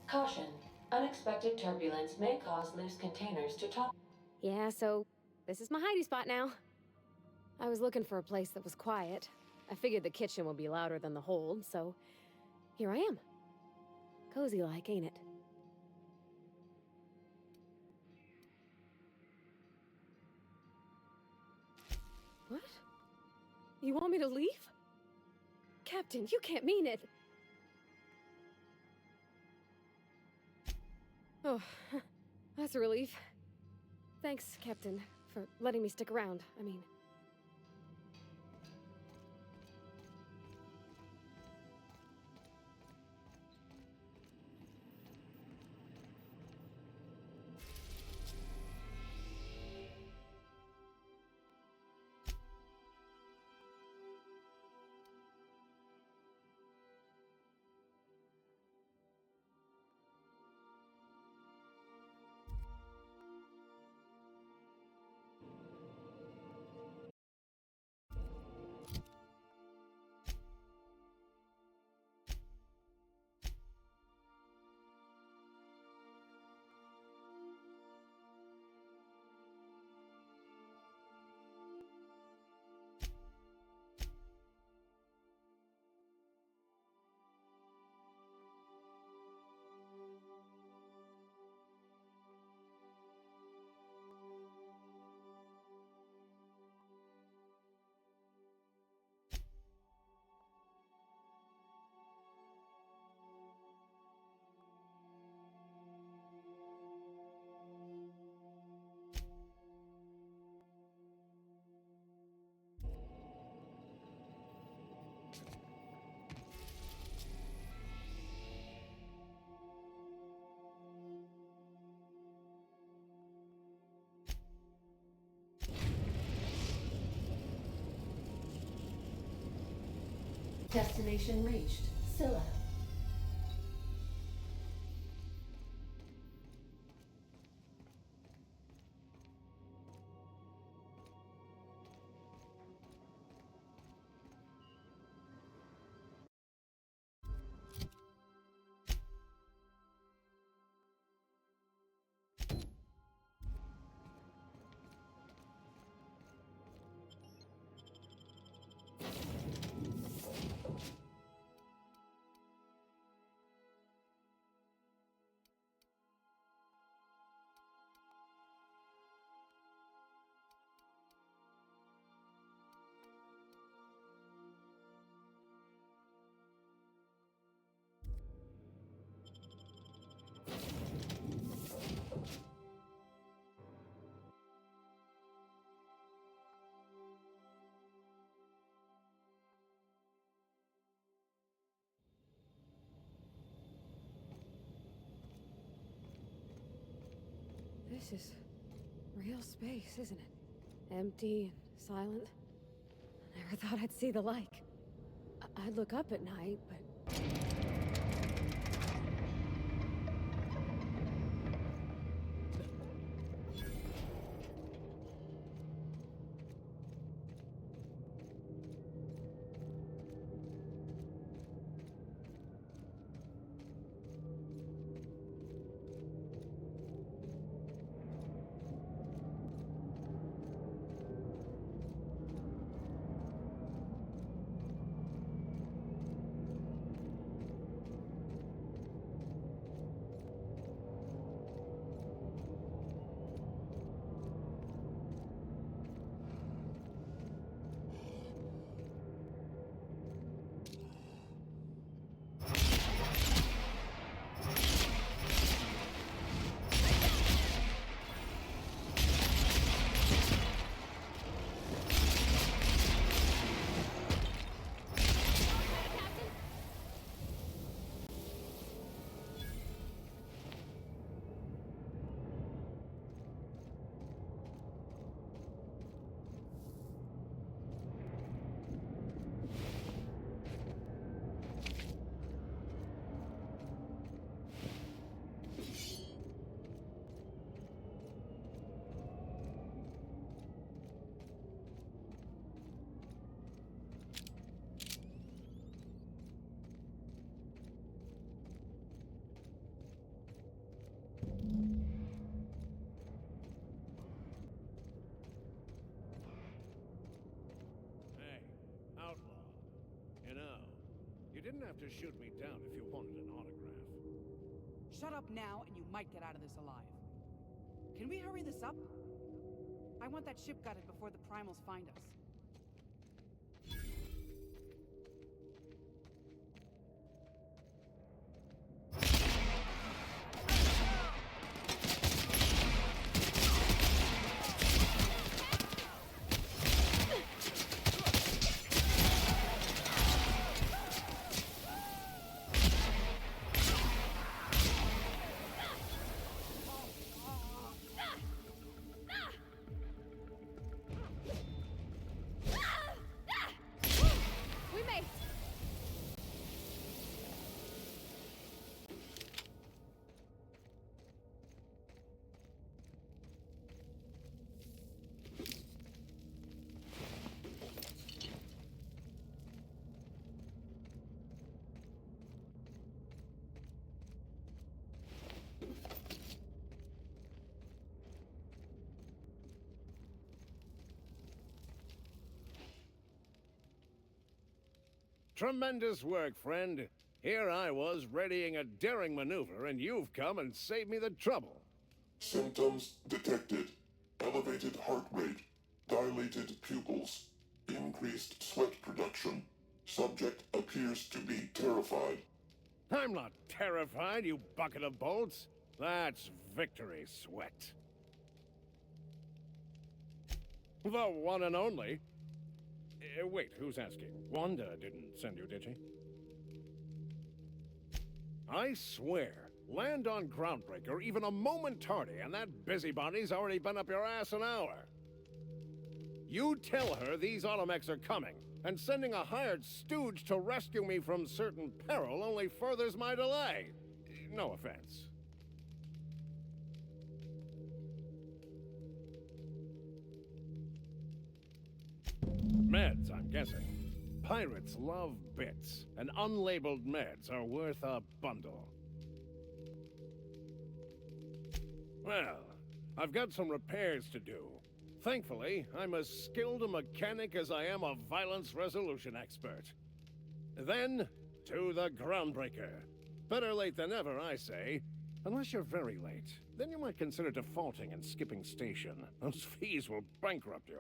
Caution. Unexpected turbulence may cause loose containers to top. Yeah, so this is my hidey spot now. I was looking for a place that was quiet. I figured the kitchen would be louder than the hold, so here I am. Cozy like, ain't it? What? You want me to leave? Captain, you can't mean it. Oh, that's a relief. Thanks, Captain, for letting me stick around. I mean... Destination reached. Scylla. This is real space, isn't it? Empty and silent. I never thought I'd see the like. I'd look up at night, but... didn't have to shoot me down if you wanted an autograph. Shut up now, and you might get out of this alive. Can we hurry this up? I want that ship gutted before the primals find us. Tremendous work, friend. Here I was readying a daring maneuver, and you've come and saved me the trouble. Symptoms detected. Elevated heart rate, dilated pupils, increased sweat production. Subject appears to be terrified. I'm not terrified, you bucket of bolts. That's victory sweat. The one and only. Wait, who's asking? Wanda didn't send you, did she? I swear, land on Groundbreaker even a moment tardy, and that busybody's already been up your ass an hour. You tell her these automechs are coming, and sending a hired stooge to rescue me from certain peril only furthers my delay. No offense. Meds, I'm guessing. Pirates love bits, and unlabeled meds are worth a bundle. Well, I've got some repairs to do. Thankfully, I'm as skilled a mechanic as I am a violence resolution expert. Then, to the Groundbreaker. Better late than never, I say. Unless you're very late. Then you might consider defaulting and skipping station. Those fees will bankrupt you.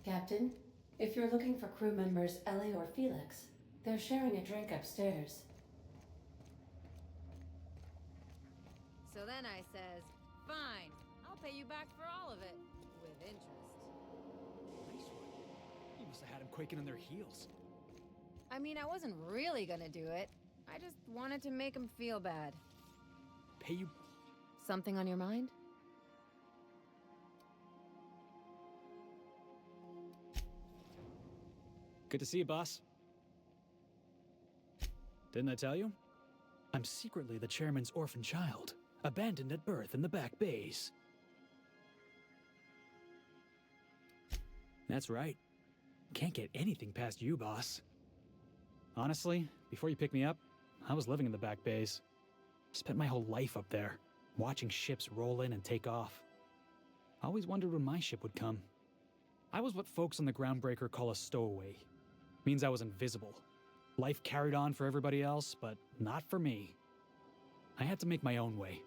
Captain, if you're looking for crew members Ellie or Felix, they're sharing a drink upstairs. So then I says, fine, I'll pay you back for all of it, with interest. Nice one. You must have had them quaking in their heels. I mean, I wasn't really gonna do it. I just wanted to make him feel bad. Pay you... Something on your mind? Good to see you, boss. Didn't I tell you? I'm secretly the chairman's orphan child, abandoned at birth in the back bays. That's right. Can't get anything past you, boss. Honestly, before you picked me up, I was living in the back bays. Spent my whole life up there, watching ships roll in and take off. Always wondered when my ship would come. I was what folks on the Groundbreaker call a stowaway. Means I was invisible. Life carried on for everybody else, but not for me. I had to make my own way.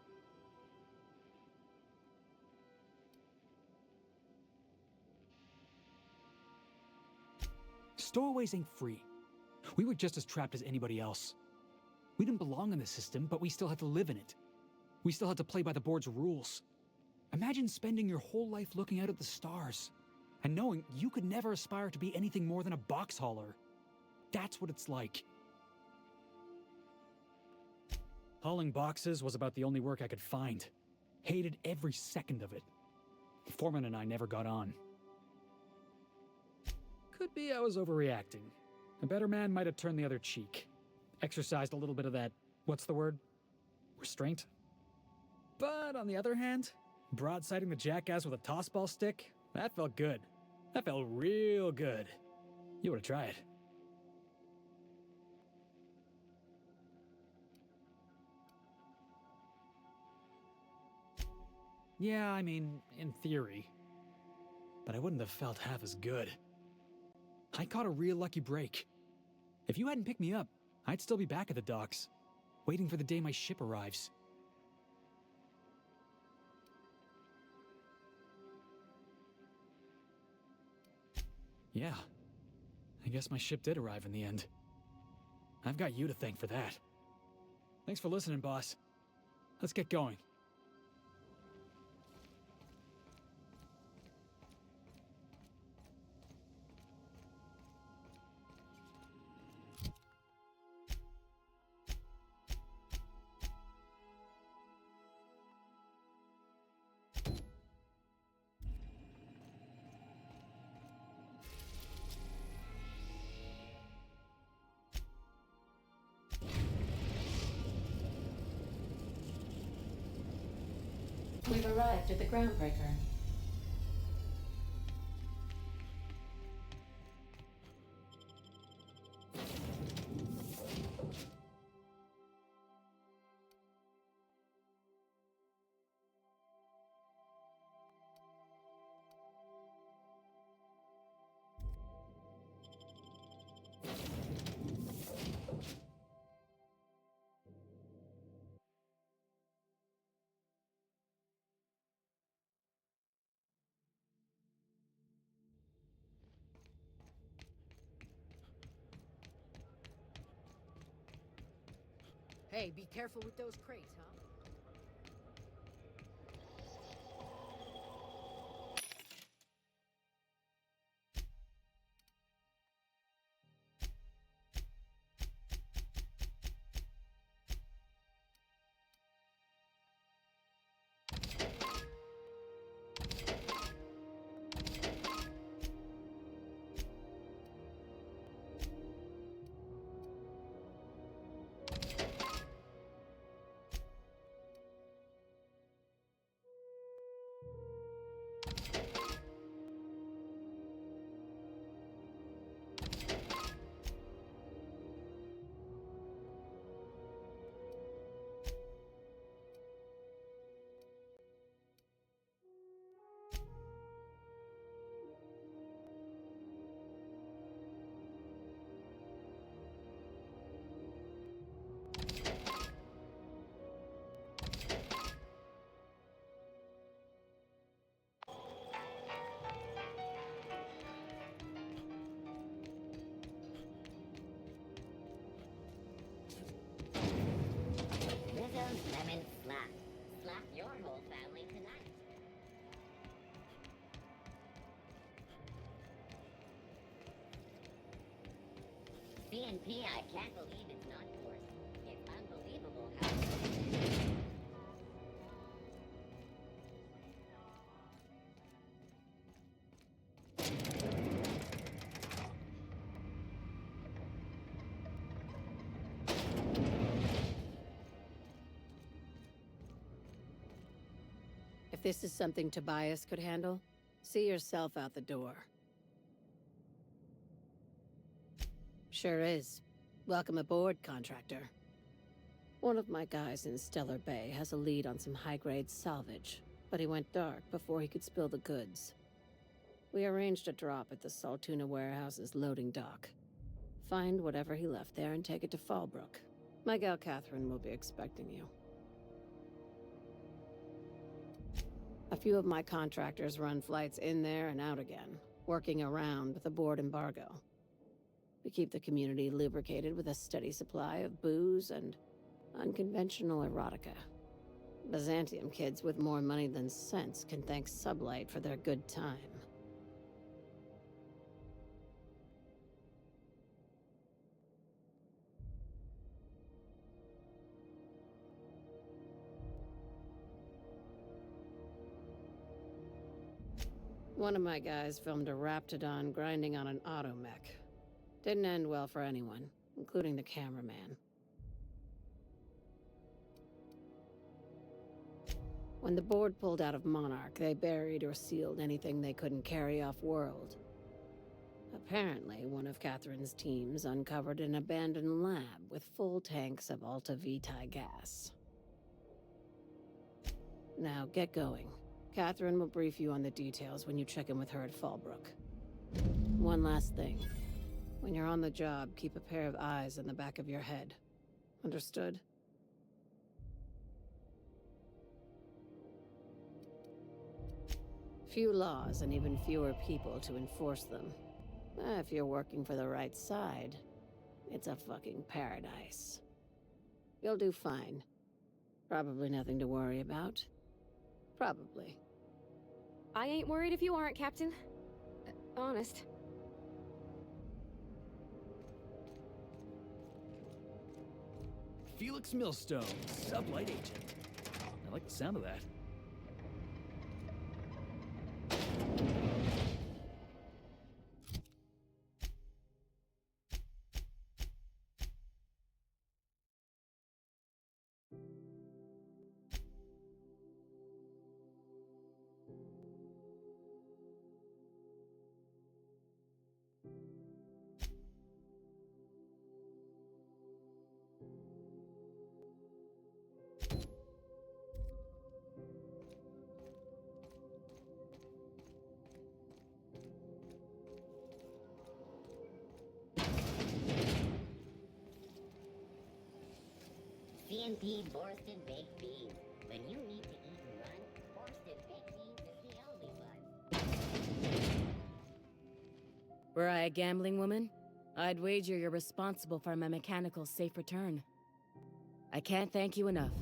Stowaways ain't free. We were just as trapped as anybody else. We didn't belong in the system, but we still had to live in it. We still had to play by the board's rules. Imagine spending your whole life looking out at the stars, and knowing you could never aspire to be anything more than a box hauler. That's what it's like. Hauling boxes was about the only work I could find. Hated every second of it. Foreman and I never got on. Could be I was overreacting. A better man might have turned the other cheek. Exercised a little bit of that, what's the word? Restraint? But on the other hand, broadsiding the jackass with a tossball stick, that felt good. That felt real good. You ought to try it. Yeah, I mean, in theory. But I wouldn't have felt half as good. I caught a real lucky break. If you hadn't picked me up, I'd still be back at the docks, waiting for the day my ship arrives. Yeah, I guess my ship did arrive in the end. I've got you to thank for that. Thanks for listening, boss. Let's get going. We've arrived at the Groundbreaker. Hey, be careful with those crates, huh? Lemon slap. Slap your whole family tonight. CNP, I can't believe it's not yours. It's unbelievable how... If this is something Tobias could handle, see yourself out the door. Sure is. Welcome aboard, contractor. One of my guys in Stellar Bay has a lead on some high-grade salvage, but he went dark before he could spill the goods. We arranged a drop at the Saltuna warehouse's loading dock. Find whatever he left there and take it to Fallbrook. My gal Catherine will be expecting you. A few of my contractors run flights in there and out again, working around the board embargo. We keep the community lubricated with a steady supply of booze and unconventional erotica. Byzantium kids with more money than sense can thank Sublight for their good time. One of my guys filmed a Raptidon grinding on an automech. Didn't end well for anyone, including the cameraman. When the board pulled out of Monarch, they buried or sealed anything they couldn't carry off-world. Apparently, one of Catherine's teams uncovered an abandoned lab with full tanks of Alta Vitae gas. Now, get going. Catherine will brief you on the details when you check in with her at Fallbrook. One last thing. When you're on the job, keep a pair of eyes in the back of your head. Understood? Few laws and even fewer people to enforce them. If you're working for the right side, it's a fucking paradise. You'll do fine. Probably nothing to worry about. Probably. I ain't worried if you aren't, Captain. Honest. Felix Millstone, Sublight Agent. I like the sound of that. CNP Borsted Baked Beans. When you need to eat and run, Borsted Baked Beans is the only one. Were I a gambling woman, I'd wager you're responsible for my mechanical safe return. I can't thank you enough.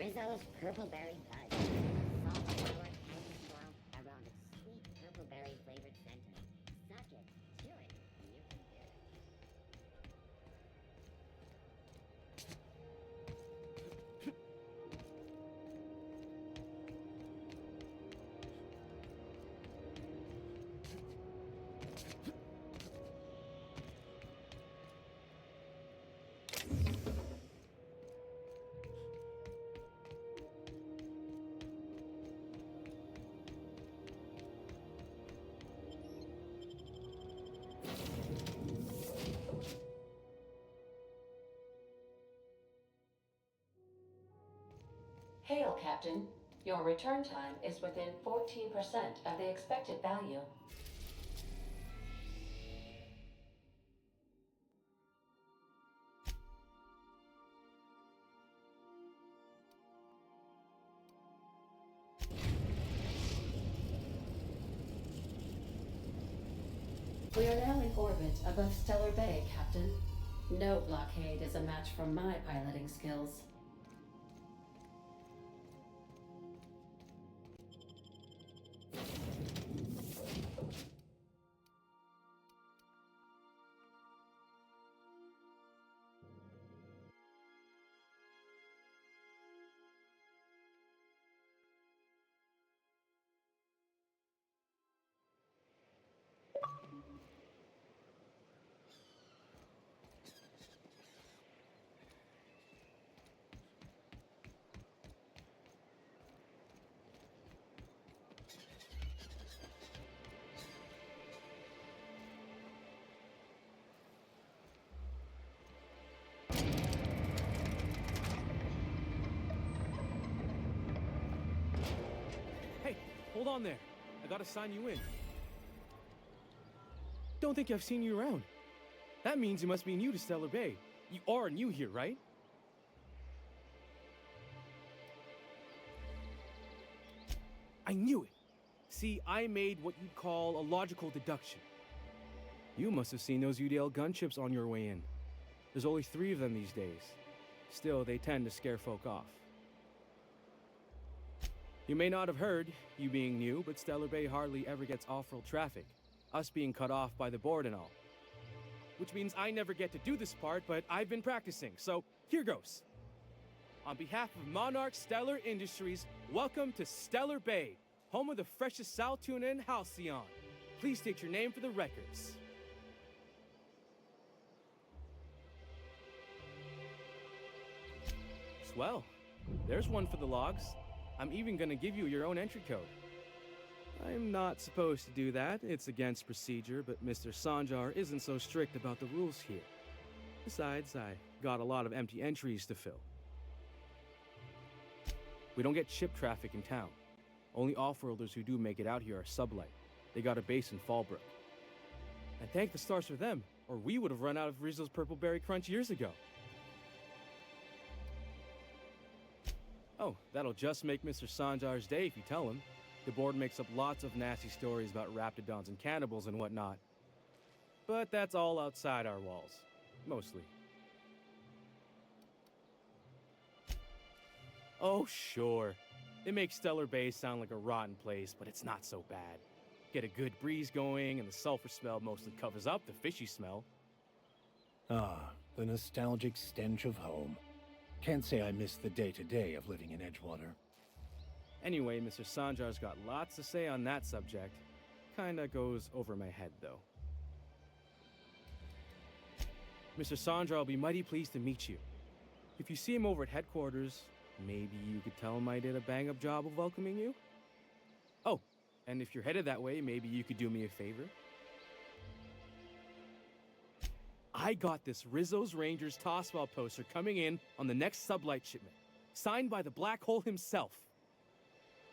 Rizzo's Purple Berry Buzz. Salt, sour, candy swirl around a sweet purple berry flavored center. Suck it, chew it, and you can do it. Hail, Captain. Your return time is within 14% of the expected value. We are now in orbit above Stellar Bay, Captain. No blockade is a match for my piloting skills. Hey, hold on there. I gotta sign you in. Don't think I've seen you around. That means you must be new to Stellar Bay. You are new here, right? I knew it. See, I made what you'd call a logical deduction. You must have seen those UDL gunships on your way in. There's only 3 of them these days. Still, they tend to scare folk off. You may not have heard, you being new, but Stellar Bay hardly ever gets off-world traffic, us being cut off by the board and all. Which means I never get to do this part, but I've been practicing, so here goes. On behalf of Monarch Stellar Industries, welcome to Stellar Bay, home of the freshest sal tuna and halcyon. Please state your name for the records. Swell. There's one for the logs. I'm even gonna give you your own entry code. I'm not supposed to do that. It's against procedure, but Mr. Sanjar isn't so strict about the rules here. Besides, I got a lot of empty entries to fill. We don't get ship traffic in town. Only off-worlders who do make it out here are sublight. They got a base in Fallbrook. And thank the stars for them, or we would have run out of Rizzo's Purple Berry Crunch years ago. Oh, that'll just make Mr. Sanjar's day if you tell him. The board makes up lots of nasty stories about raptidons and cannibals and whatnot. But that's all outside our walls. Mostly. Oh, sure. It makes Stellar Bay sound like a rotten place, but it's not so bad. Get a good breeze going, and the sulfur smell mostly covers up the fishy smell. Ah, the nostalgic stench of home. Can't say I miss the day-to-day of living in Edgewater. Anyway, Mr. Sanjar's got lots to say on that subject. Kinda goes over my head, though. Mr. Sanjar will be mighty pleased to meet you. If you see him over at headquarters, maybe you could tell him I did a bang-up job of welcoming you? Oh, and if you're headed that way, maybe you could do me a favor? I got this Rizzo's Rangers Tossball poster coming in on the next sublight shipment, signed by the Black Hole himself.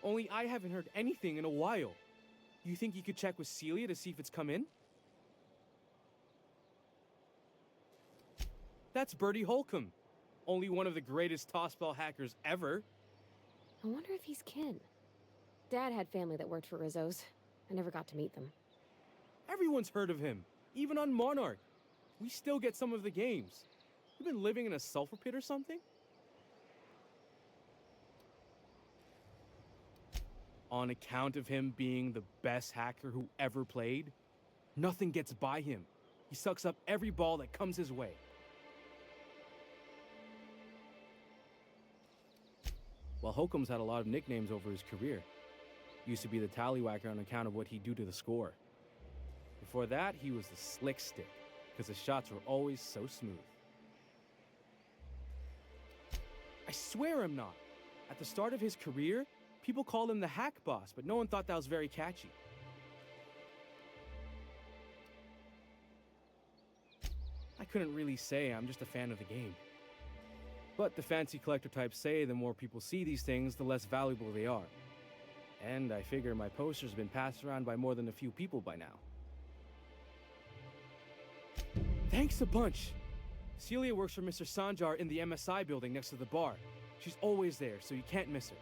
Only I haven't heard anything in a while. You think you could check with Celia to see if it's come in? That's Bertie Holcomb, only one of the greatest tossball hackers ever. I wonder if he's kin. Dad had family that worked for Rizzo's. I never got to meet them. Everyone's heard of him, even on Monarch. We still get some of the games. You been living in a sulfur pit or something? On account of him being the best hacker who ever played, nothing gets by him. He sucks up every ball that comes his way. While Holcomb's had a lot of nicknames over his career. Used to be the tallywhacker on account of what he'd do to the score. Before that, he was the slick stick, because his shots were always so smooth. I swear I'm not. At the start of his career, people called him the hack boss, but no one thought that was very catchy. I couldn't really say, I'm just a fan of the game. But the fancy collector types say the more people see these things, the less valuable they are. And I figure my poster's been passed around by more than a few people by now. Thanks a bunch! Celia works for Mr. Sanjar in the MSI building next to the bar. She's always there, so you can't miss her.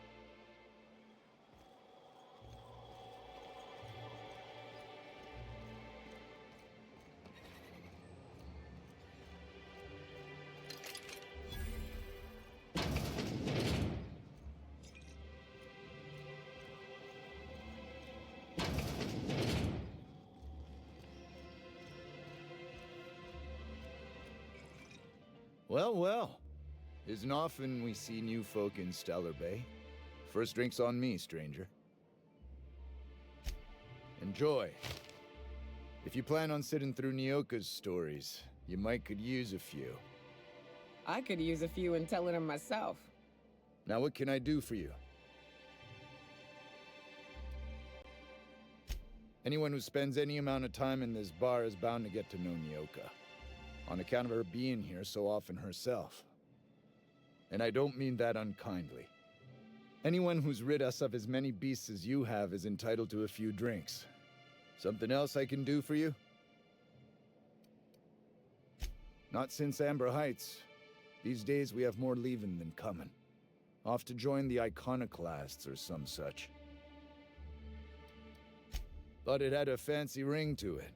Well, well. Isn't often we see new folk in Stellar Bay. First drink's on me, stranger. Enjoy. If you plan on sitting through Nyoka's stories, you might could use a few. I could use a few and telling them myself. Now what can I do for you? Anyone who spends any amount of time in this bar is bound to get to know Nyoka. On account of her being here so often herself. And I don't mean that unkindly. Anyone who's rid us of as many beasts as you have is entitled to a few drinks. Something else I can do for you? Not since Amber Heights. These days we have more leaving than coming. Off to join the Iconoclasts or some such. Thought it had a fancy ring to it.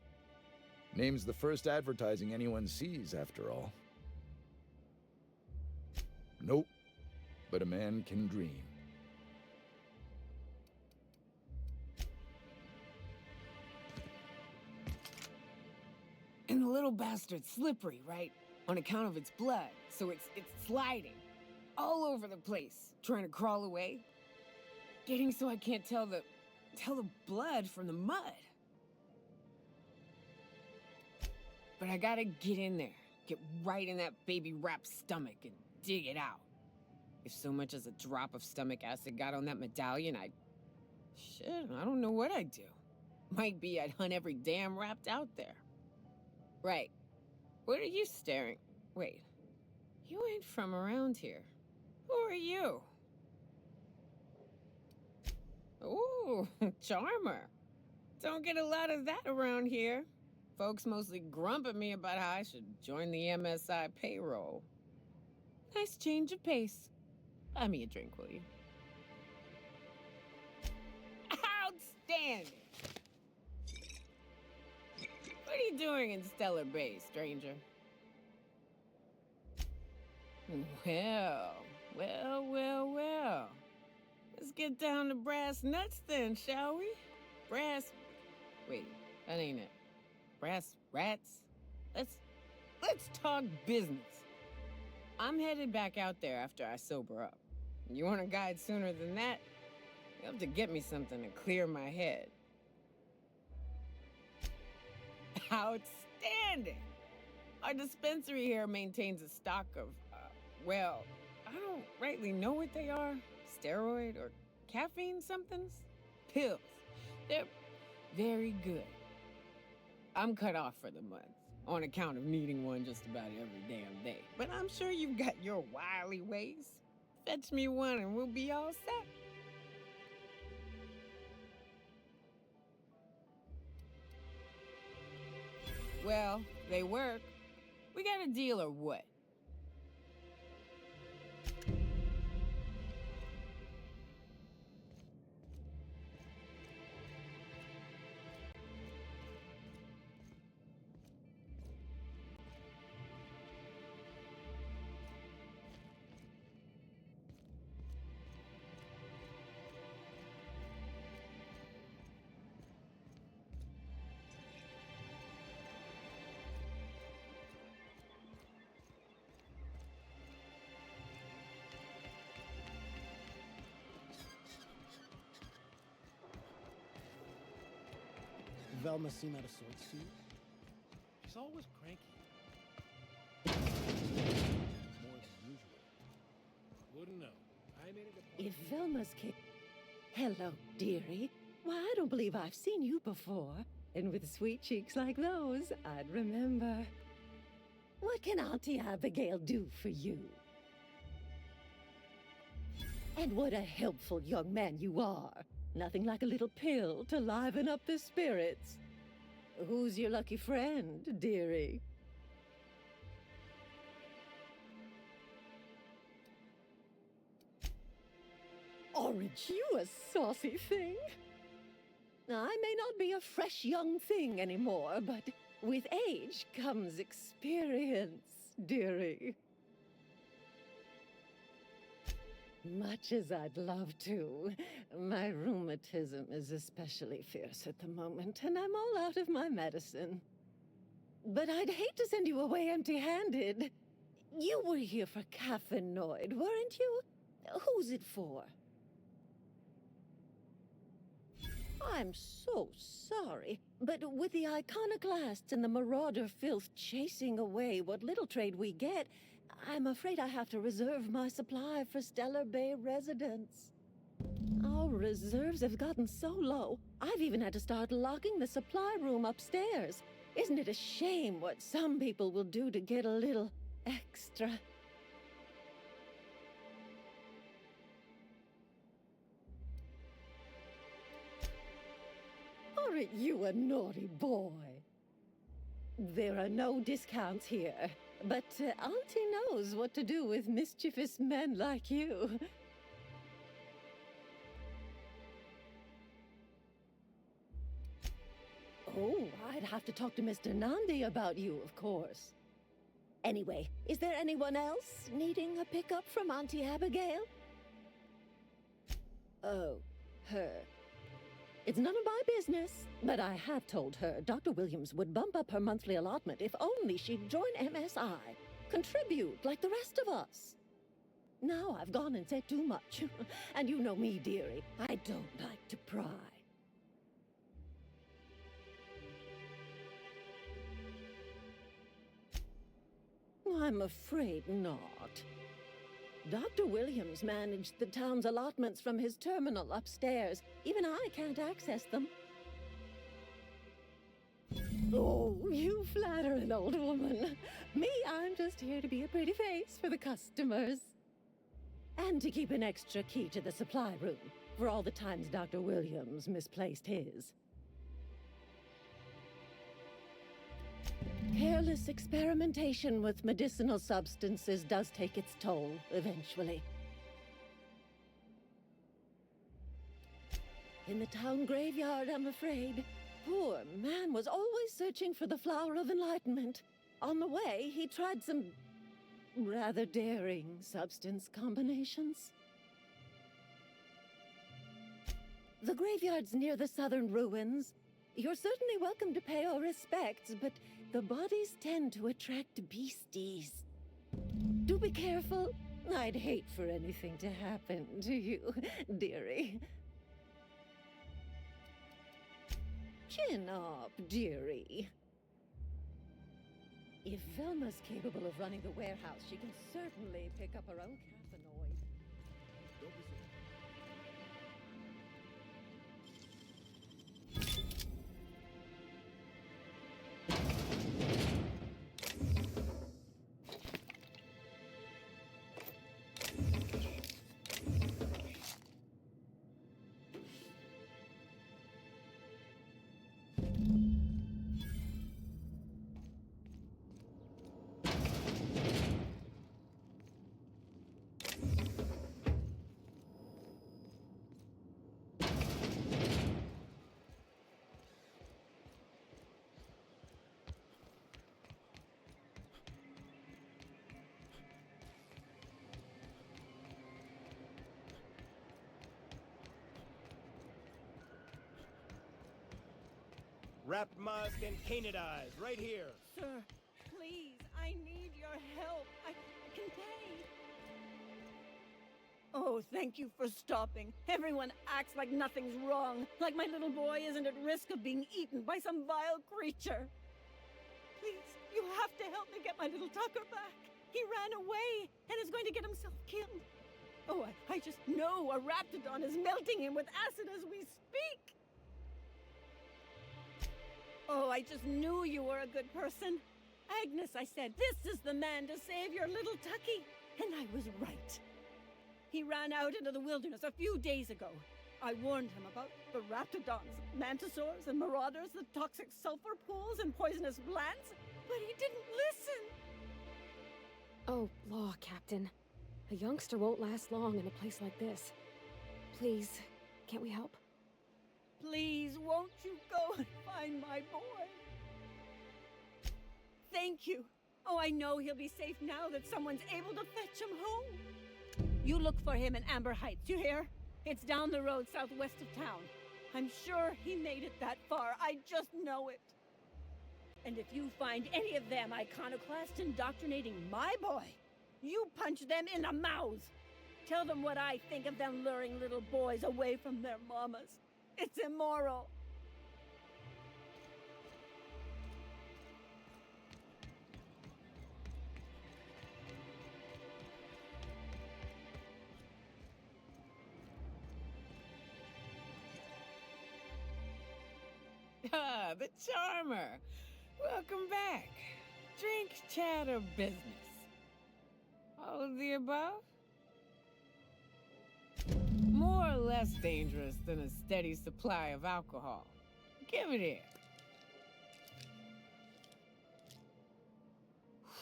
Name's the first advertising anyone sees, after all. Nope, but a man can dream. And the little bastard's slippery, right? On account of its blood, so it's sliding. All over the place, trying to crawl away. Getting so I can't tell the blood from the mud. But I gotta get in there, get right in that baby rap's stomach and dig it out. If so much as a drop of stomach acid got on that medallion, shit, I don't know what I'd do. Might be I'd hunt every damn rapt out there. Right. What are you staring? Wait. You ain't from around here. Who are you? Ooh, charmer. Don't get a lot of that around here. Folks mostly grump at me about how I should join the MSI payroll. Nice change of pace. Buy me a drink, will you? Outstanding! What are you doing in Stellar Bay, stranger? Well. Let's get down to brass nuts then, shall we? Wait, that ain't it. Brass rats? Let's talk business. I'm headed back out there after I sober up. You want a guide sooner than that? You'll have to get me something to clear my head. Outstanding! Our dispensary here maintains a stock of, well, I don't rightly know what they are. Steroid or caffeine somethings? Pills. They're very good. I'm cut off for the month, on account of needing one just about every damn day. But I'm sure you've got your wily ways. Fetch me one and we'll be all set. Well, they work. We got a deal or what? Velma seem out of sorts to you? She's always cranky. More than usual. Wouldn't know. I made it a point. If Velma's Hello, dearie. Why, I don't believe I've seen you before. And with sweet cheeks like those, I'd remember. What can Auntie Abigail do for you? And what a helpful young man you are. Nothing like a little pill to liven up the spirits. Who's your lucky friend, dearie? Orange, you a saucy thing. I may not be a fresh young thing anymore, but with age comes experience, dearie. Much as I'd love to, my rheumatism is especially fierce at the moment, and I'm all out of my medicine. But I'd hate to send you away empty-handed. You were here for caffeinoid, weren't you? Who's it for? I'm so sorry, but with the iconoclasts and the marauder filth chasing away what little trade we get, I'm afraid I have to reserve my supply for Stellar Bay residents. Our reserves have gotten so low, I've even had to start locking the supply room upstairs. Isn't it a shame what some people will do to get a little extra? Aren't you a naughty boy? There are no discounts here, but Auntie knows what to do with mischievous men like you. Oh, I'd have to talk to Mr. Nandi about you, of course. Anyway, is there anyone else needing a pickup from Auntie Abigail? Oh, her. It's none of my business, but I have told her Dr. Williams would bump up her monthly allotment if only she'd join MSI. Contribute like the rest of us. Now I've gone and said too much. And you know me, dearie. I don't like to pry. I'm afraid not. Dr. Williams managed the town's allotments from his terminal upstairs. Even I can't access them. Oh, you flatter an old woman. Me, I'm just here to be a pretty face for the customers. And to keep an extra key to the supply room, for all the times Dr. Williams misplaced his. Careless experimentation with medicinal substances does take its toll, eventually. In the town graveyard, I'm afraid. Poor man was always searching for the flower of enlightenment. On the way, he tried some rather daring substance combinations. The graveyard's near the southern ruins. You're certainly welcome to pay our respects, but the bodies tend to attract beasties. Do be careful. I'd hate for anything to happen to you, dearie. Chin up, dearie. If Velma's capable of running the warehouse, she can certainly pick up her own caffeinoid. Don't be Wrapped musk and canidized, right here. Sir, please, I need your help. I can pay. Oh, thank you for stopping. Everyone acts like nothing's wrong, like my little boy isn't at risk of being eaten by some vile creature. Please, you have to help me get my little Tucker back. He ran away and is going to get himself killed. Oh, I just know a raptidon is melting him with acid as we speak. Oh, I just knew you were a good person. Agnes, I said, this is the man to save your little Tucky. And I was right. He ran out into the wilderness a few days ago. I warned him about the raptidons, mantisaurs, and marauders, the toxic sulfur pools, and poisonous glands, but he didn't listen. Oh, law, Captain. A youngster won't last long in a place like this. Please, can't we help? Please, won't you go and find my boy? Thank you. Oh, I know he'll be safe now that someone's able to fetch him home. You look for him in Amber Heights, you hear? It's down the road southwest of town. I'm sure he made it that far. I just know it. And if you find any of them iconoclasts indoctrinating my boy, you punch them in the mouths. Tell them what I think of them luring little boys away from their mamas. It's immoral. Ah, the charmer. Welcome back. Drink, chat, or business? All of the above? More or less dangerous than a steady supply of alcohol. Give it here.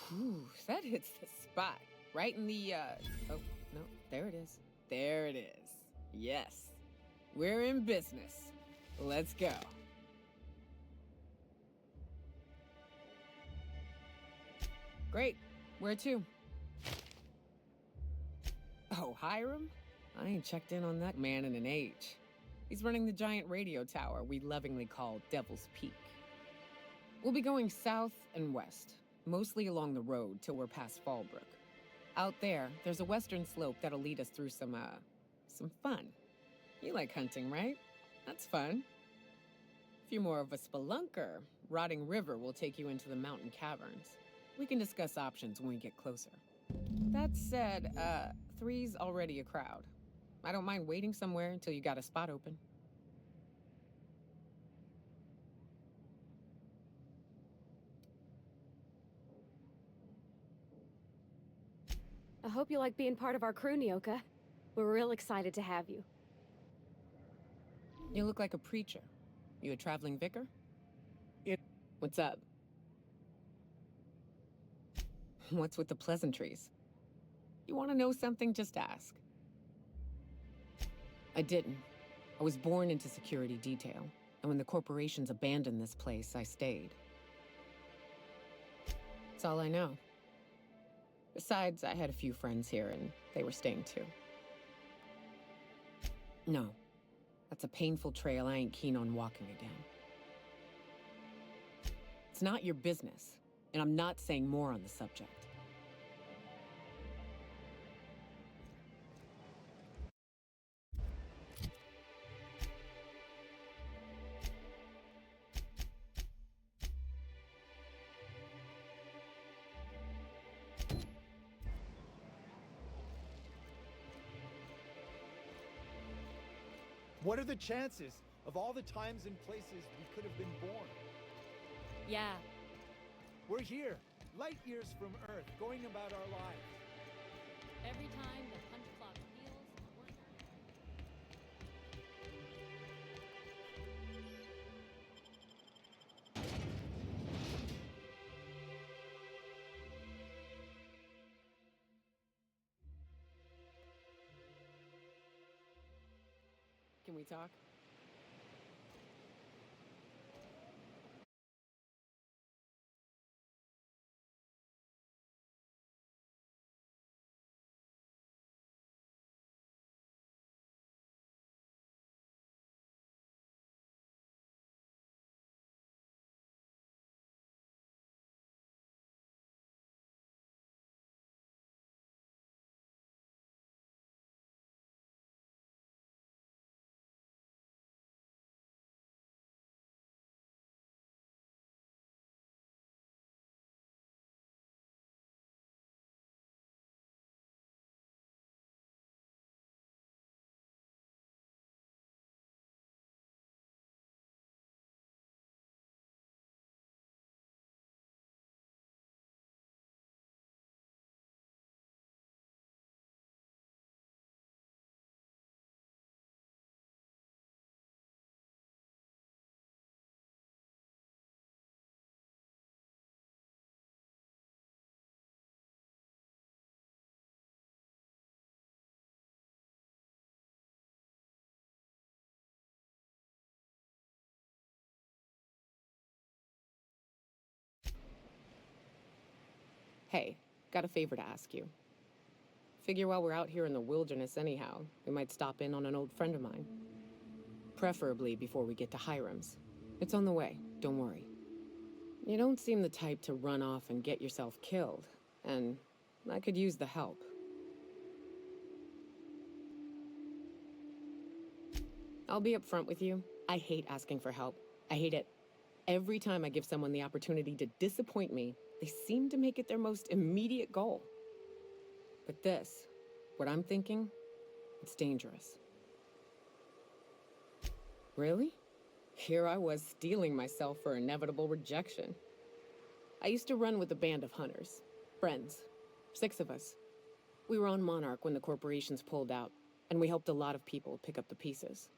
Whew, that hits the spot. Right in the, oh, no, there it is. There it is. Yes. We're in business. Let's go. Great. Where to? Oh, Hiram? I ain't checked in on that man in an age. He's running the giant radio tower we lovingly call Devil's Peak. We'll be going south and west, mostly along the road till we're past Fallbrook. Out there, there's a western slope that'll lead us through some fun. You like hunting, right? That's fun. If you're more of a spelunker, Rotting River will take you into the mountain caverns. We can discuss options when we get closer. That said, 3's already a crowd. I don't mind waiting somewhere until you got a spot open. I hope you like being part of our crew, Nyoka. We're real excited to have you. You look like a preacher. You a traveling vicar? What's up? What's with the pleasantries? You want to know something? Just ask. I didn't. I was born into security detail, and when the corporations abandoned this place, I stayed. That's all I know. Besides, I had a few friends here, and they were staying too. No. That's a painful trail I ain't keen on walking again. It's not your business, and I'm not saying more on the subject. What are the chances of all the times and places we could have been born? Yeah. We're here, light years from Earth, going about our lives. Every time the punch clock peals, Can we talk? Hey, got a favor to ask you. Figure while we're out here in the wilderness anyhow, we might stop in on an old friend of mine. Preferably before we get to Hiram's. It's on the way, don't worry. You don't seem the type to run off and get yourself killed, and I could use the help. I'll be upfront with you. I hate asking for help. I hate it. Every time I give someone the opportunity to disappoint me, they seem to make it their most immediate goal. But this, what I'm thinking, it's dangerous. Really? Here I was steeling myself for inevitable rejection. I used to run with a band of hunters. Friends. 6 of us. We were on Monarch when the corporations pulled out, and we helped a lot of people pick up the pieces.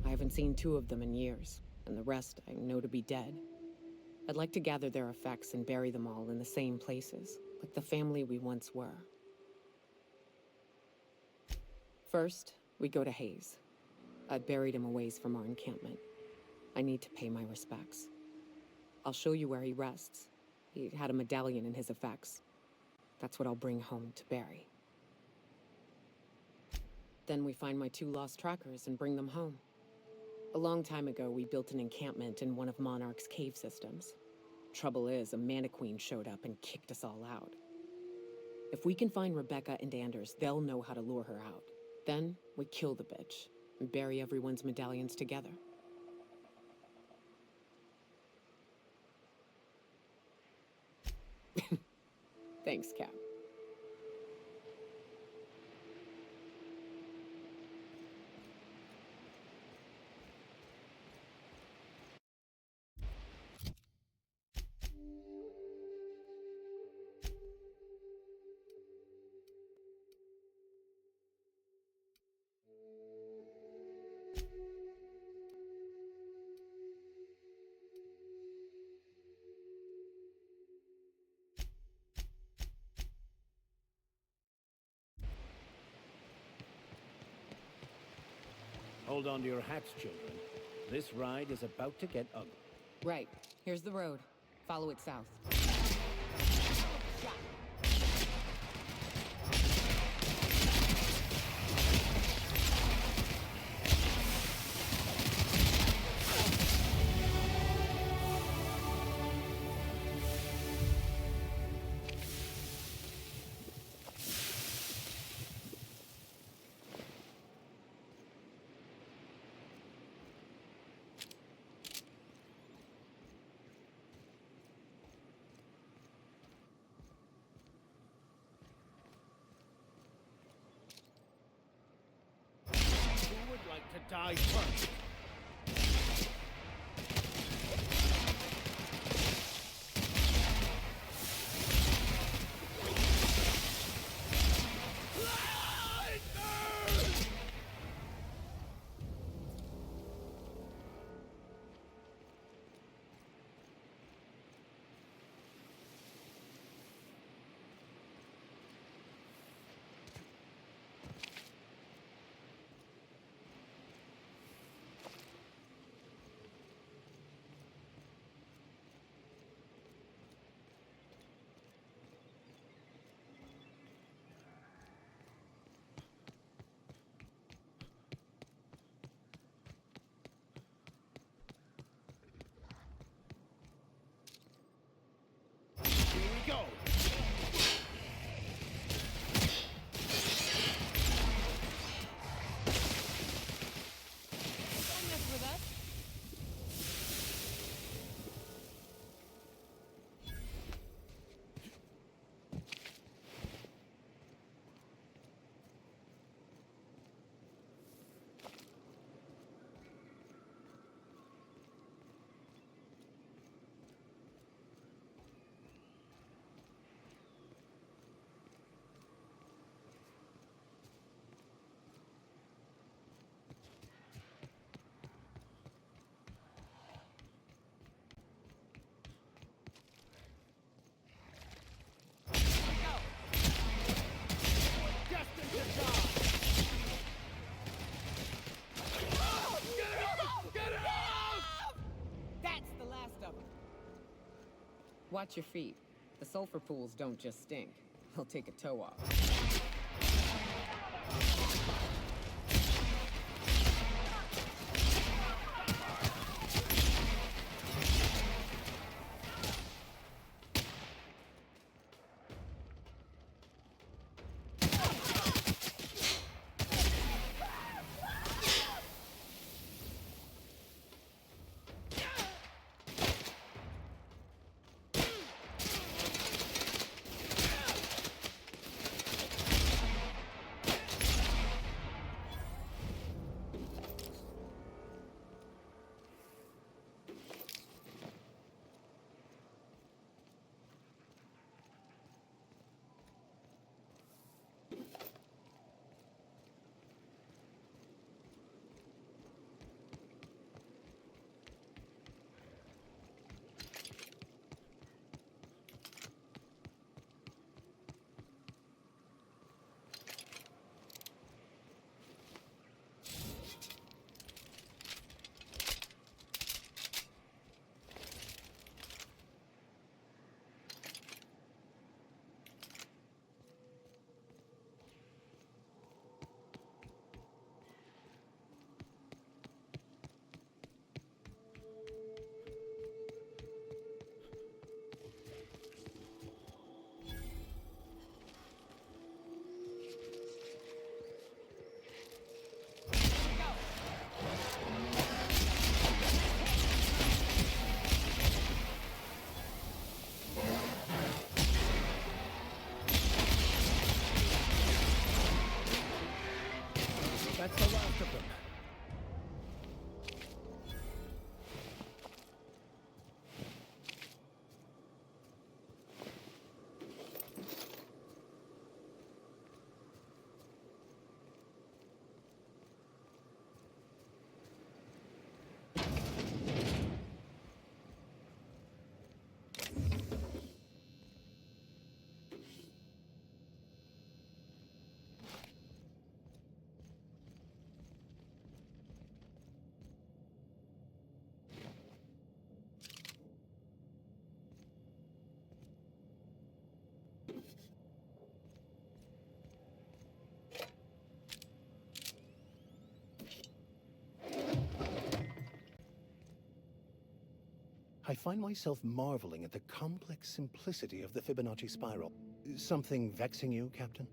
I haven't seen 2 of them in years, and the rest I know to be dead. I'd like to gather their effects and bury them all in the same places, like the family we once were. First, we go to Hayes. I buried him a ways from our encampment. I need to pay my respects. I'll show you where he rests. He had a medallion in his effects. That's what I'll bring home to Barry. Then we find my 2 lost trackers and bring them home. A long time ago, we built an encampment in one of Monarch's cave systems. Trouble is, a Mantiqueen showed up and kicked us all out. If we can find Rebecca and Anders, they'll know how to lure her out. Then, we kill the bitch and bury everyone's medallions together. Thanks, Cap. Hold on to your hats, children. This ride is about to get ugly. Right. Here's the road. Follow it south. Who would like to die first? Here we go. Don't mess with us. Destined to die. Get out! That's the last of them. Watch your feet. The sulfur pools don't just stink. They'll take a toe off. That's the last of them. I find myself marveling at the complex simplicity of the Fibonacci spiral. Something vexing you, Captain?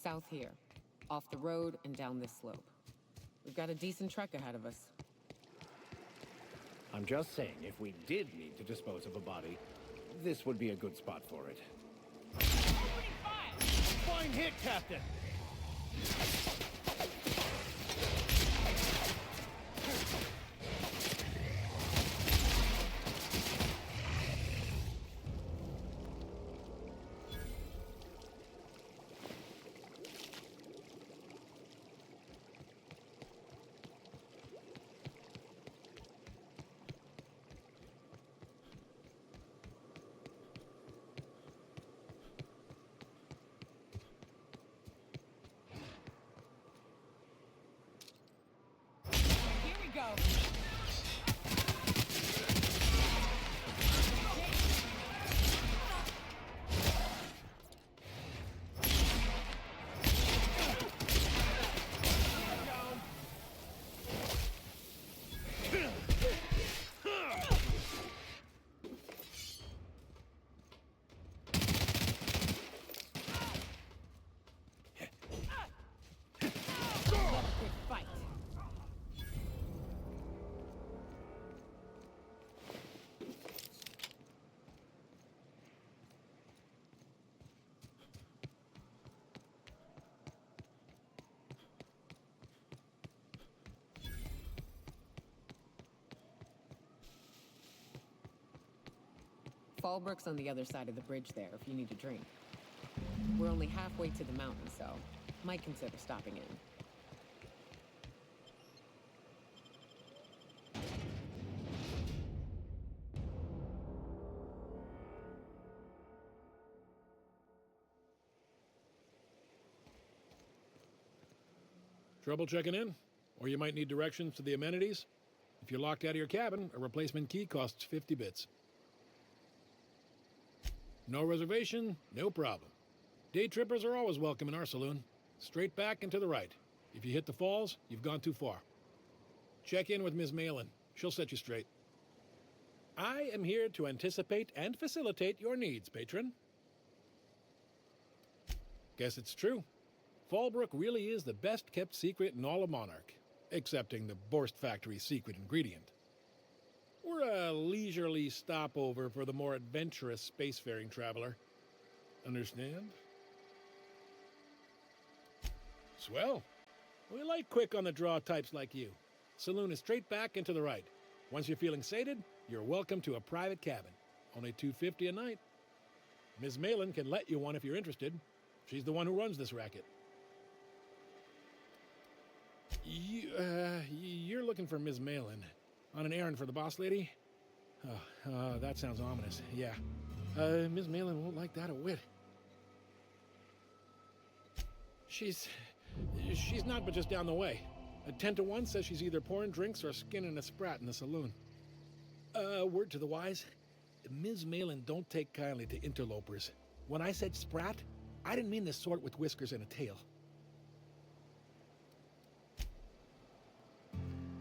South here. Off the road and down this slope. We've got a decent trek ahead of us. I'm just saying, if we did need to dispose of a body, this would be a good spot for it. Opening fire! Fine hit, Captain! Here we go. Good fight. Fallbrook's on the other side of the bridge there if you need a drink. We're only halfway to the mountain, so might consider stopping in. Trouble checking in? Or you might need directions to the amenities? If you're locked out of your cabin, a replacement key costs 50 bits. No reservation? No problem. Day trippers are always welcome in our saloon. Straight back and to the right. If you hit the falls, you've gone too far. Check in with Ms. Malin. She'll set you straight. I am here to anticipate and facilitate your needs, patron. Guess it's true. Fallbrook really is the best-kept secret in all of Monarch, excepting the Borst Factory's secret ingredient. We're a leisurely stopover for the more adventurous spacefaring traveler. Understand? Swell. We like quick-on-the-draw types like you. Saloon is straight back and to the right. Once you're feeling sated, you're welcome to a private cabin. Only $250 a night. Ms. Malin can let you one if you're interested. She's the one who runs this racket. You're looking for Ms. Malin. On an errand for the boss lady? Oh, that sounds ominous. Yeah. Ms. Malin won't like that a whit. She's not but just down the way. A 10 to 1 says she's either pouring drinks or skinning a sprat in the saloon. Word to the wise, Ms. Malin don't take kindly to interlopers. When I said sprat, I didn't mean the sort with whiskers and a tail.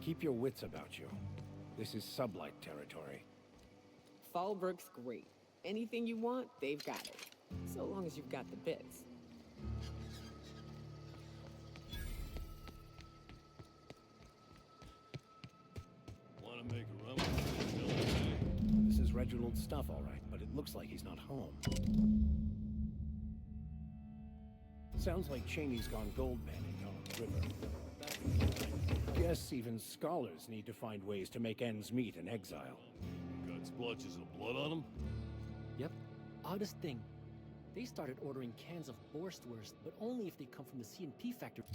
Keep your wits about you. This is sublight territory. Fallbrook's great. Anything you want, they've got it. So long as you've got the bits. Want to make a run with it? This is Reginald's stuff, all right, but it looks like he's not home. Sounds like Cheney's gone gold manning down the river. Guess even scholars need to find ways to make ends meet in exile. Got splotches of blood on him? Yep. Oddest thing. They started ordering cans of Borstwurst, but only if they come from the C&P factory.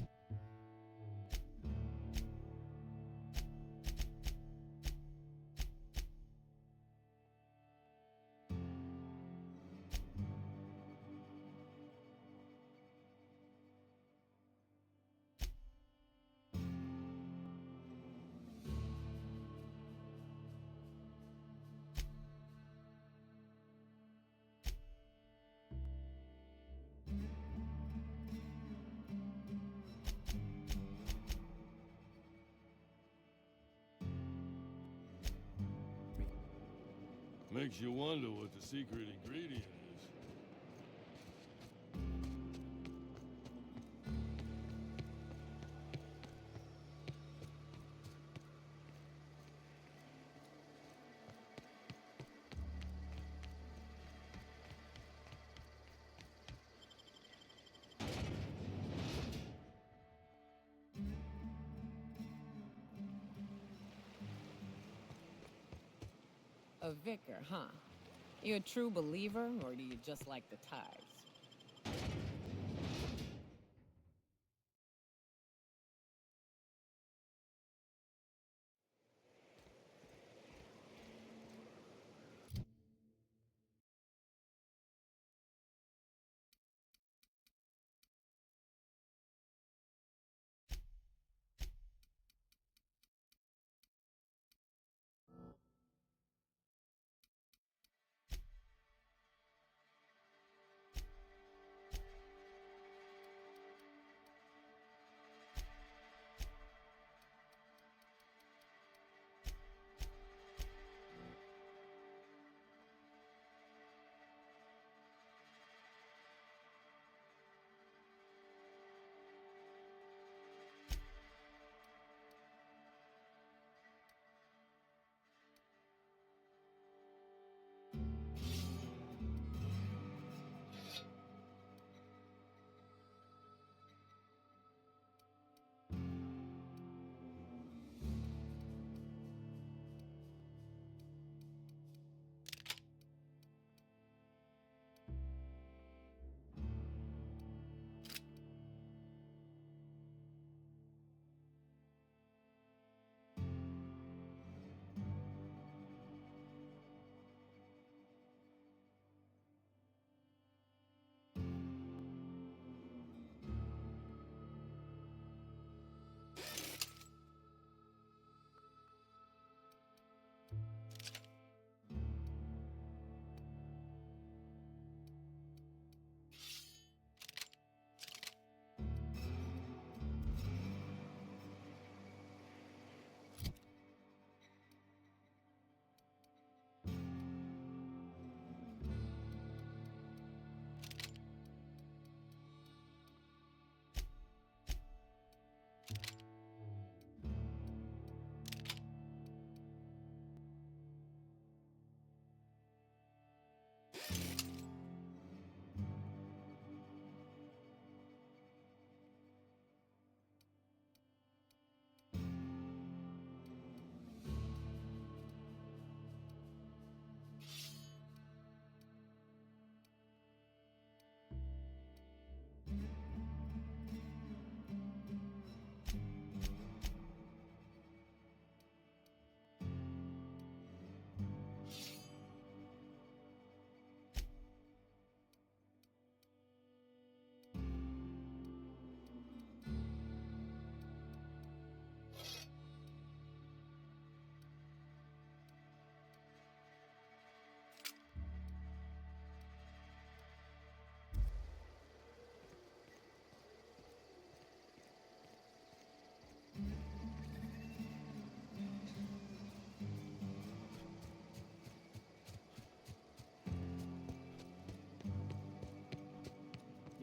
Makes you wonder what the secret ingredient is. A vicar, huh? You a true believer, or do you just like the tithes?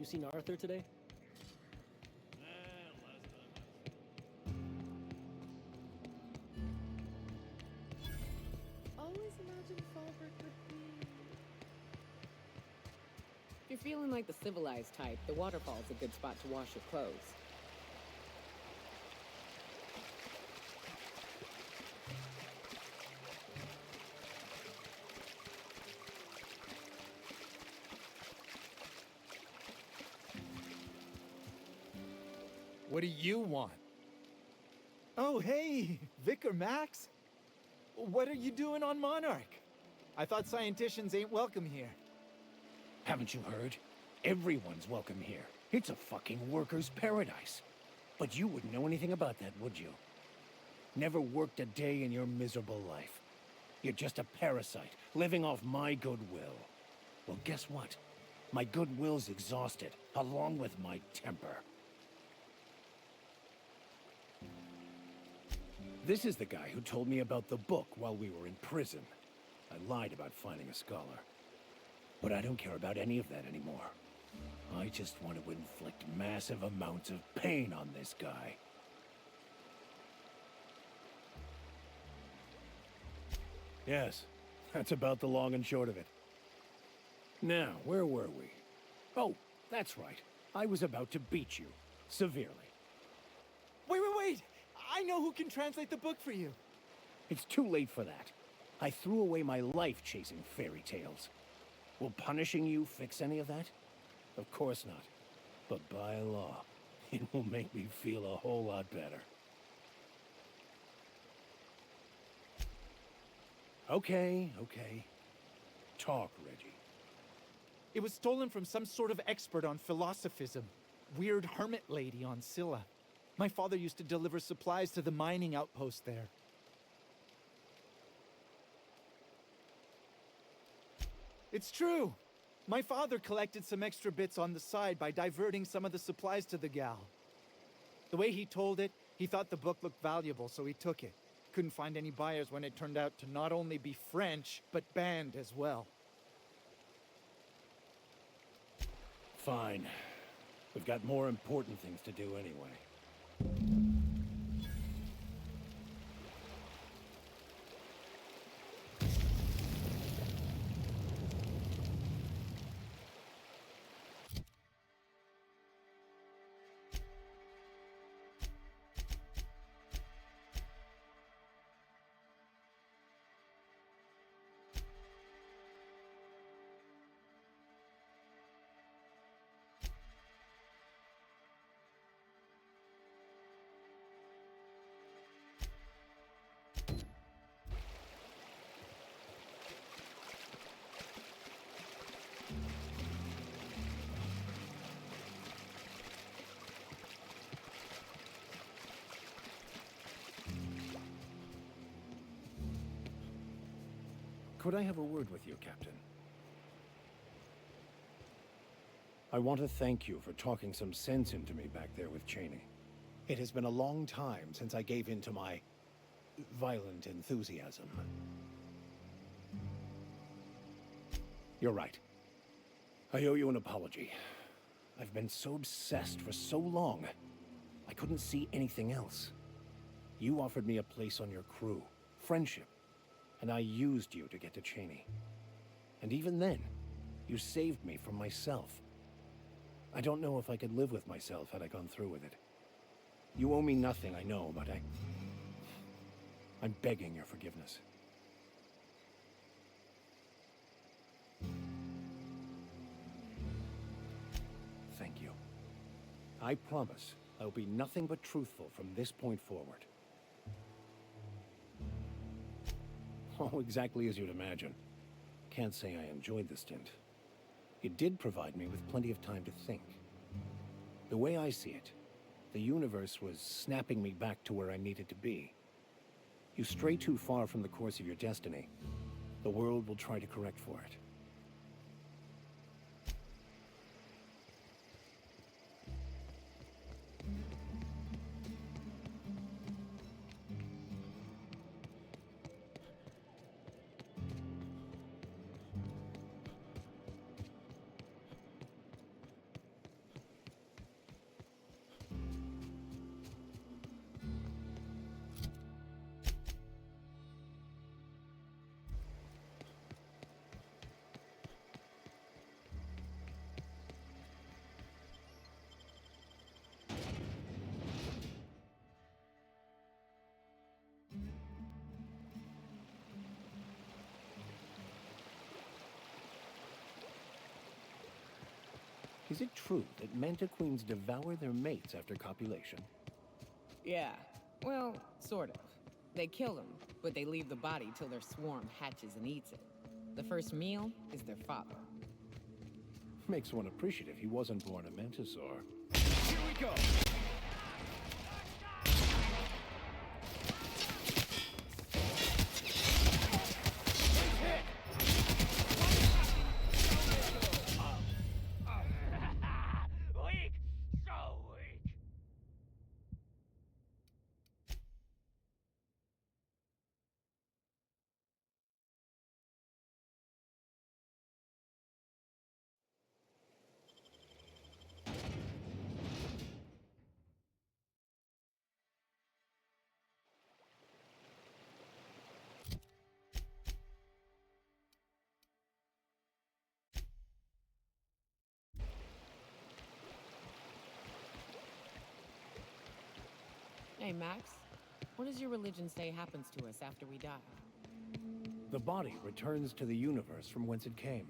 You seen Arthur today? Always imagined Falbert would be... If you're feeling like the civilized type, the waterfall's a good spot to wash your clothes. What do you want? Oh, hey, Vicar Max. What are you doing on Monarch? I thought scienticians ain't welcome here. Haven't you heard? Everyone's welcome here. It's a fucking worker's paradise. But you wouldn't know anything about that, would you? Never worked a day in your miserable life. You're just a parasite, living off my goodwill. Well, guess what? My goodwill's exhausted, along with my temper. This is the guy who told me about the book while we were in prison. I lied about finding a scholar. But I don't care about any of that anymore. I just want to inflict massive amounts of pain on this guy. Yes, that's about the long and short of it. Now, where were we? Oh, that's right. I was about to beat you. Severely. Wait! I know who can translate the book for you. It's too late for that. I threw away my life chasing fairy tales. Will punishing you fix any of that? Of course not. But by law, it will make me feel a whole lot better. Okay. Talk, Reggie. It was stolen from some sort of expert on philosophism. Weird hermit lady on Scylla. My father used to deliver supplies to the mining outpost there. It's true! My father collected some extra bits on the side by diverting some of the supplies to the gal. The way he told it, he thought the book looked valuable, so he took it. Couldn't find any buyers when it turned out to not only be French, but banned as well. Fine. We've got more important things to do anyway. Could I have a word with you, Captain? I want to thank you for talking some sense into me back there with Cheney. It has been a long time since I gave in to my violent enthusiasm. You're right. I owe you an apology. I've been so obsessed for so long, I couldn't see anything else. You offered me a place on your crew, friendship, and I used you to get to Cheney. And even then, you saved me from myself. I don't know if I could live with myself had I gone through with it. You owe me nothing, I know, but I'm begging your forgiveness. Thank you. I promise I'll be nothing but truthful from this point forward. Oh, exactly as you'd imagine. Can't say I enjoyed the stint. It did provide me with plenty of time to think. The way I see it, the universe was snapping me back to where I needed to be. You stray too far from the course of your destiny, the world will try to correct for it. Is it true that manta queens devour their mates after copulation? Yeah, well, sort of. They kill them, but they leave the body till their swarm hatches and eats it. The first meal is their father. Makes one appreciative he wasn't born a mantisaur. Here we go! Hey, Max. What does your religion say happens to us after we die? The body returns to the universe from whence it came.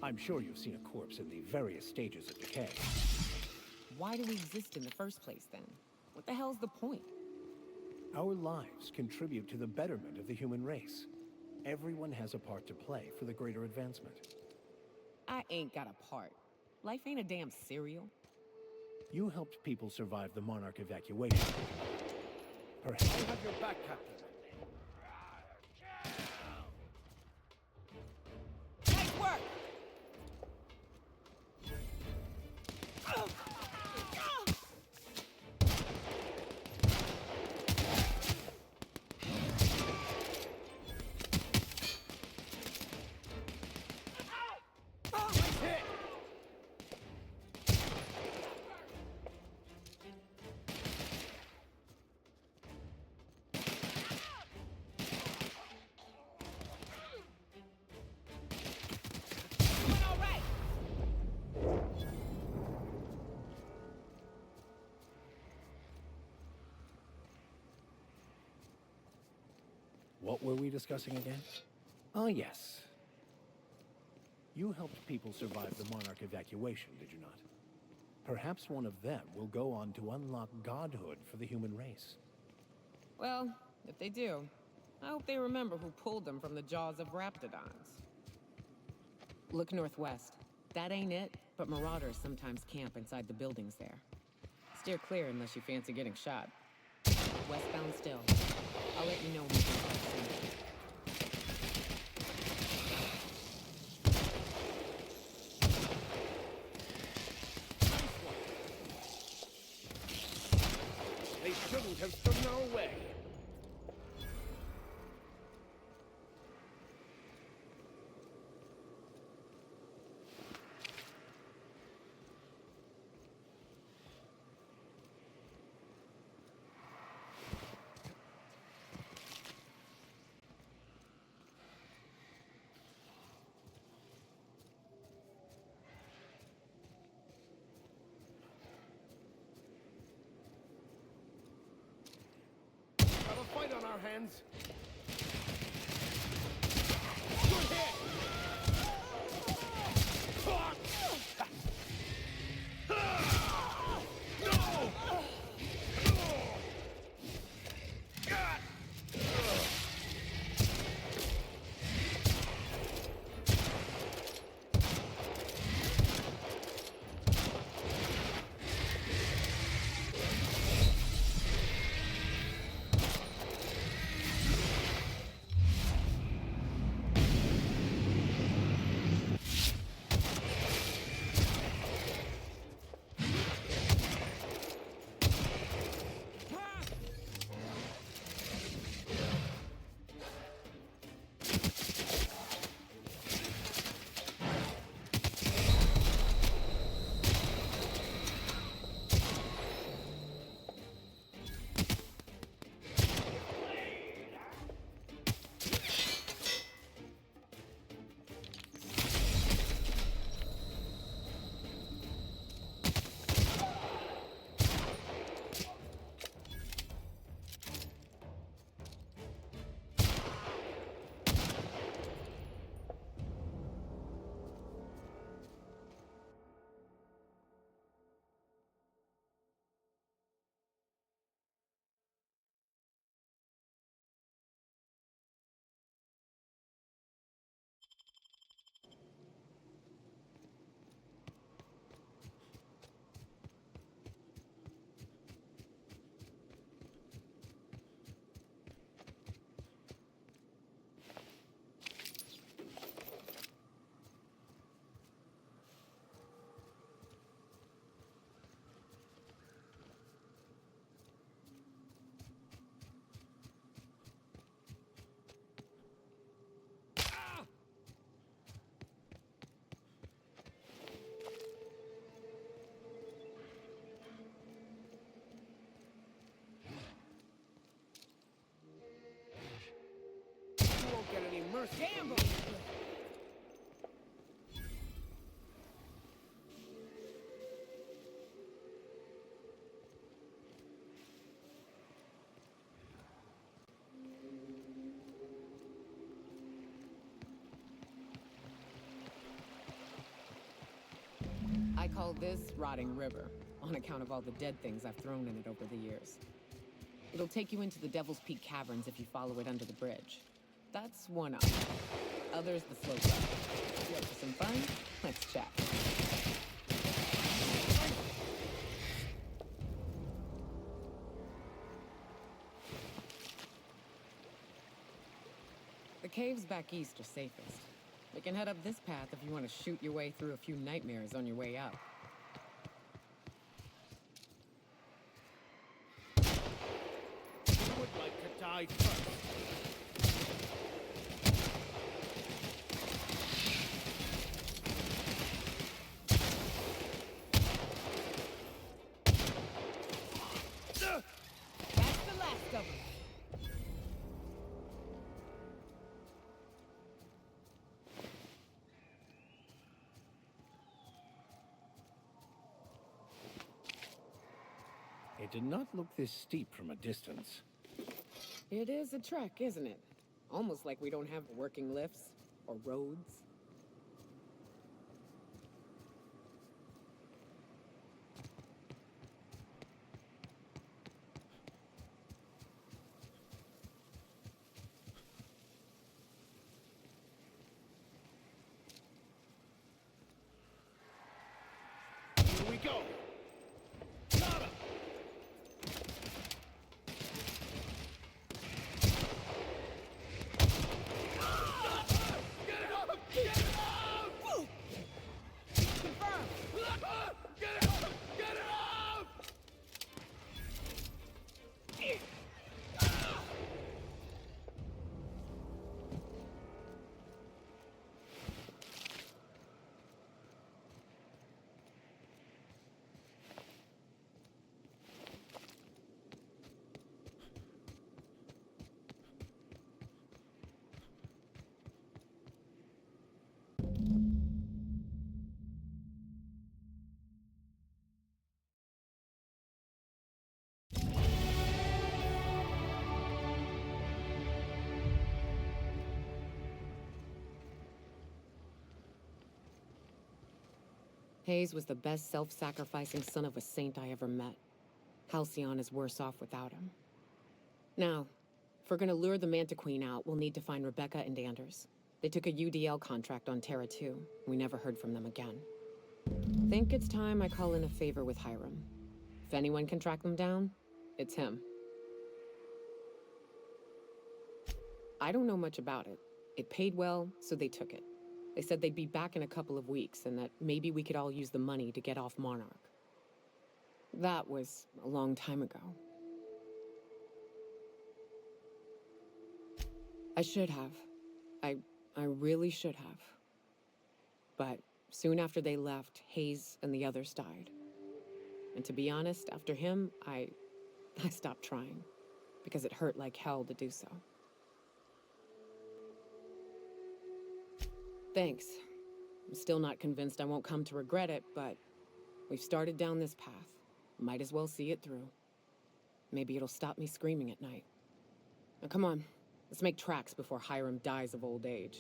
I'm sure you've seen a corpse in the various stages of decay. Why do we exist in the first place, then? What the hell's the point? Our lives contribute to the betterment of the human race. Everyone has a part to play for the greater advancement. I ain't got a part. Life ain't a damn cereal. You helped people survive the Monarch evacuation. Perhaps I have your back, Captain. Nice work! What were we discussing again? Oh, yes. You helped people survive the Monarch evacuation, did you not? Perhaps one of them will go on to unlock godhood for the human race. Well, if they do, I hope they remember who pulled them from the jaws of raptidons. Look northwest. That ain't it, but marauders sometimes camp inside the buildings there. Steer clear unless you fancy getting shot. Westbound still. I'll let you know when we get back soon. They shouldn't have stood in our way. Got a fight on our hands. Good hit! No! Get any mercy. Damn! I call this Rotting River, on account of all the dead things I've thrown in it over the years. It'll take you into the Devil's Peak Caverns if you follow it under the bridge. That's one option. Others the slope up. You up for some fun? Let's chat. The caves back east are safest. We can head up this path if you want to shoot your way through a few nightmares on your way out. Who would like to die first? That's the last of them. It did not look this steep from a distance. It is a trek, isn't it? Almost like we don't have working lifts or roads. Here we go. Got him. Get it up! Get it up! Confirmed. Get it up! Get it up! Hayes was the best self-sacrificing son of a saint I ever met. Halcyon is worse off without him. Now, if we're gonna lure the Manta Queen out, we'll need to find Rebecca and Anders. They took a UDL contract on Terra 2. We never heard from them again. Think it's time I call in a favor with Hiram. If anyone can track them down, it's him. I don't know much about it. It paid well, so they took it. They said they'd be back in a couple of weeks and that maybe we could all use the money to get off Monarch. That was a long time ago. I should have. I really should have. But soon after they left, Hayes and the others died. And to be honest, after him, I stopped trying. Because it hurt like hell to do so. Thanks. I'm still not convinced I won't come to regret it, but we've started down this path. Might as well see it through. Maybe it'll stop me screaming at night. Now come on, let's make tracks before Hiram dies of old age.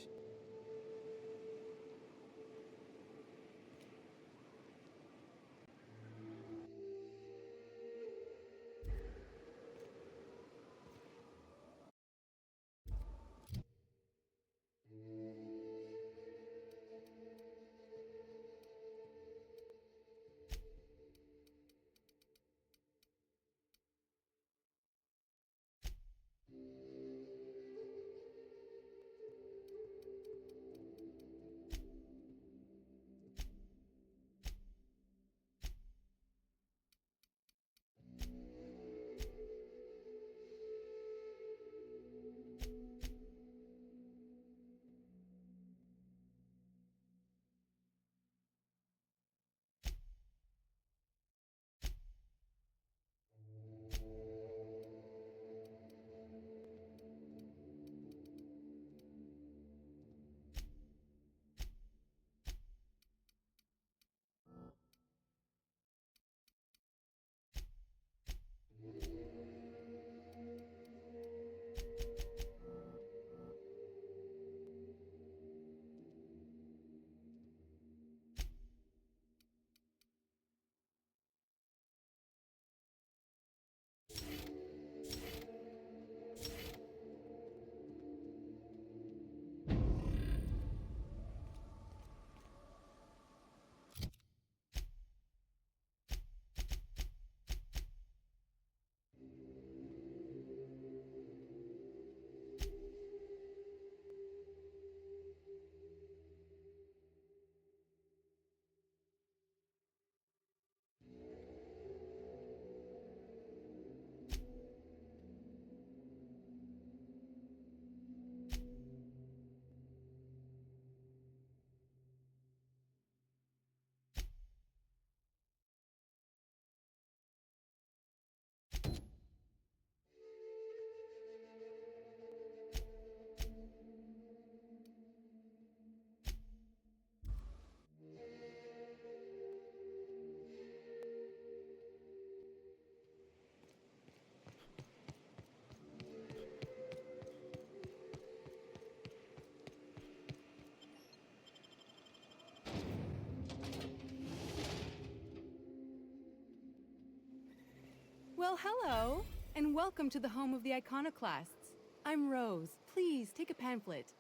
Well, hello, and welcome to the home of the Iconoclasts. I'm Rose. Please take a pamphlet.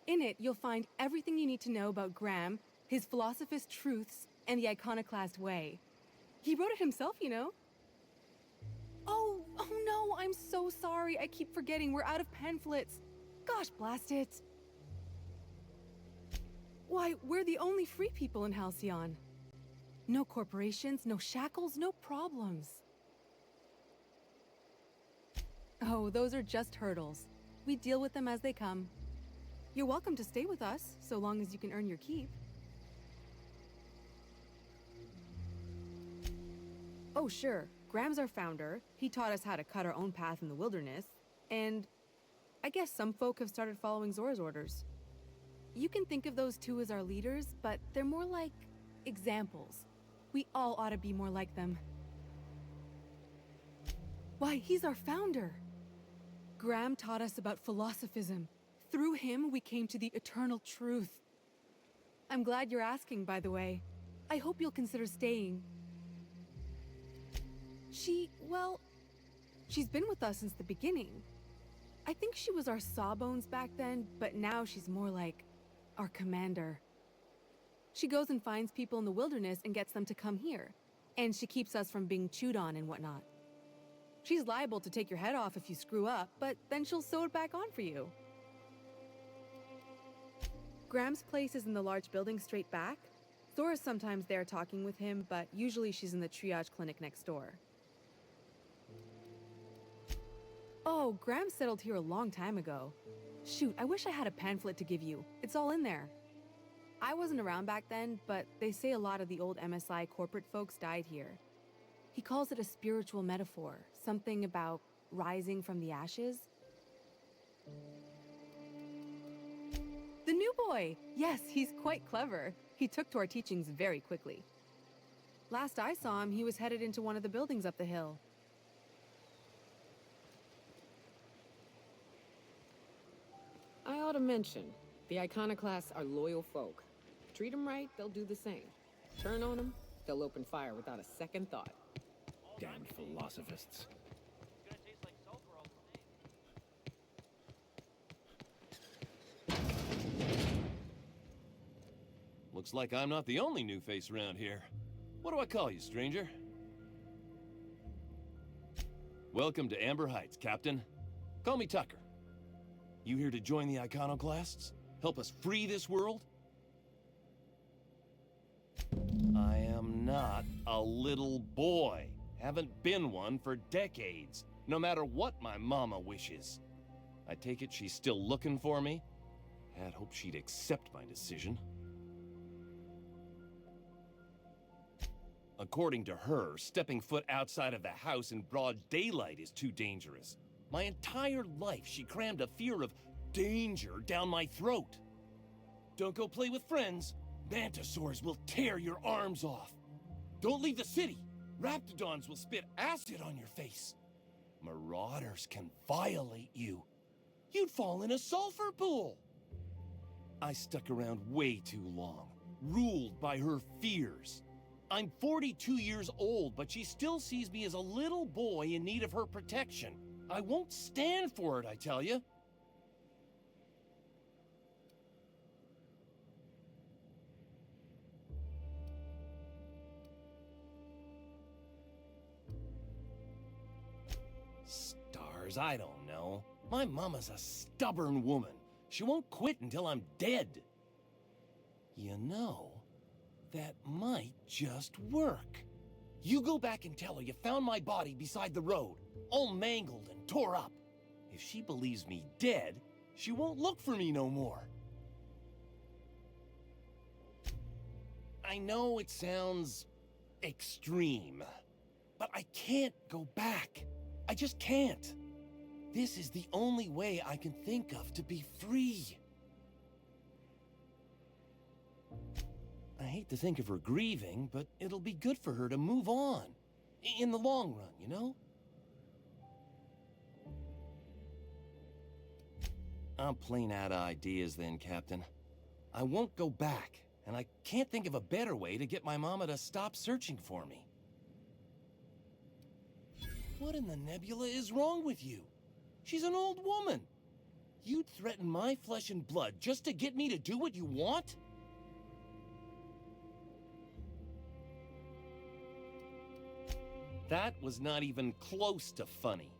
In it, you'll find everything you need to know about Graham, his philosophist truths, and the Iconoclast way. He wrote it himself, you know. Oh no, I'm so sorry. I keep forgetting we're out of pamphlets. Gosh, blast it. Why, we're the only free people in Halcyon. No corporations, no shackles, no problems. Oh, those are just hurdles. We deal with them as they come. You're welcome to stay with us, so long as you can earn your keep. Oh, sure. Graham's our founder. He taught us how to cut our own path in the wilderness. And I guess some folk have started following Zora's orders. You can think of those two as our leaders, but they're more like examples. We all ought to be more like them. Why, he's our founder. Graham taught us about philosophism. Through him, we came to the eternal truth. I'm glad you're asking, by the way. I hope you'll consider staying. She's been with us since the beginning. I think she was our sawbones back then, but now she's more like our commander. She goes and finds people in the wilderness and gets them to come here. And she keeps us from being chewed on and whatnot. She's liable to take your head off if you screw up, but then she'll sew it back on for you. Graham's place is in the large building straight back. Zora's sometimes there talking with him, but usually she's in the triage clinic next door. Oh, Graham settled here a long time ago. Shoot, I wish I had a pamphlet to give you. It's all in there. I wasn't around back then, but they say a lot of the old MSI corporate folks died here. He calls it a spiritual metaphor, something about rising from the ashes. The new boy! Yes, he's quite clever. He took to our teachings very quickly. Last I saw him, he was headed into one of the buildings up the hill. I ought to mention, the Iconoclasts are loyal folk. Treat them right, they'll do the same. Turn on them, they'll open fire without a second thought. Damned philosophists. Looks like I'm not the only new face around here. What do I call you, stranger? Welcome to Amber Heights, Captain. Call me Tucker. You here to join the Iconoclasts? Help us free this world? I am not a little boy. Haven't been one for decades, no matter what my mama wishes. I take it she's still looking for me? Had hoped she'd accept my decision. According to her, stepping foot outside of the house in broad daylight is too dangerous. My entire life, she crammed a fear of danger down my throat. Don't go play with friends. Mantisaurs will tear your arms off. Don't leave the city. Raptidons will spit acid on your face. Marauders can violate you. You'd fall in a sulfur pool. I stuck around way too long, ruled by her fears. I'm 42 years old, but she still sees me as a little boy in need of her protection. I won't stand for it, I tell you. Stars, I don't know. My mama's a stubborn woman. She won't quit until I'm dead. You know, that might just work. You go back and tell her you found my body beside the road, all mangled and tore up. If she believes me dead, she won't look for me no more. I know it sounds extreme, but I can't go back. I just can't. This is the only way I can think of to be free. I hate to think of her grieving, but it'll be good for her to move on. In the long run, you know? I'm plain out of ideas then, Captain. I won't go back, and I can't think of a better way to get my mama to stop searching for me. What in the nebula is wrong with you? She's an old woman. You'd threaten my flesh and blood just to get me to do what you want? That was not even close to funny.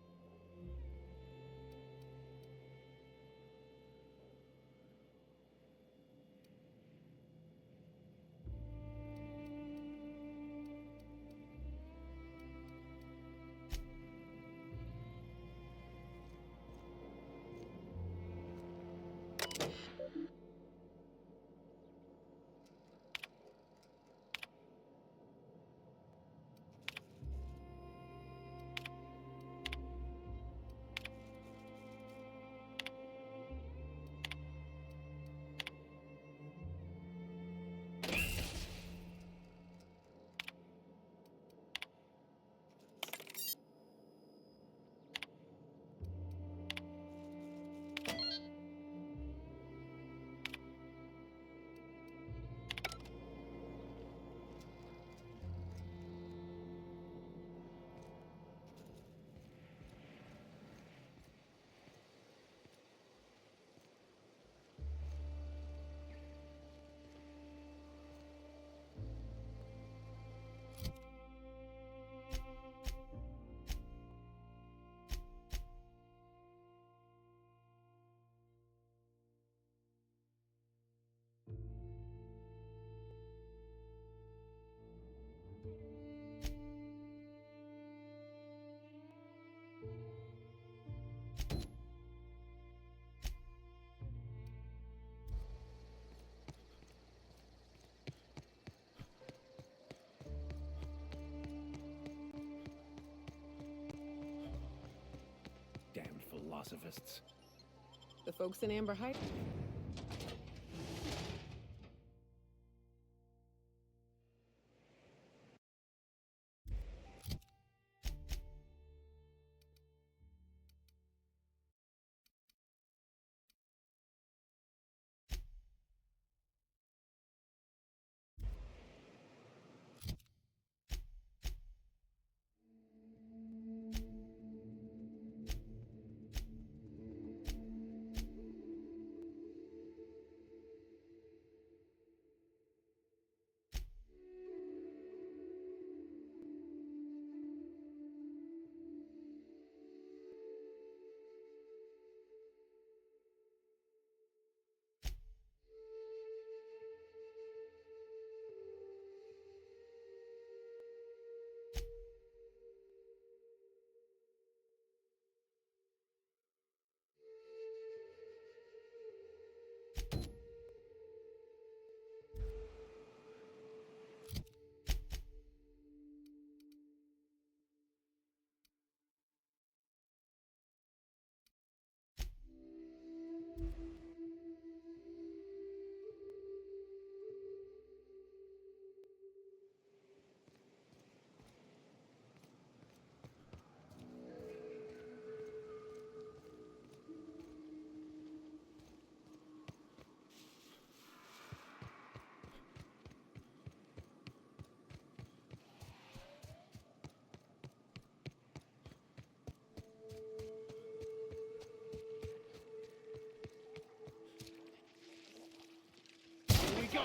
Damned philosophists. The folks in Amber Heights? Go!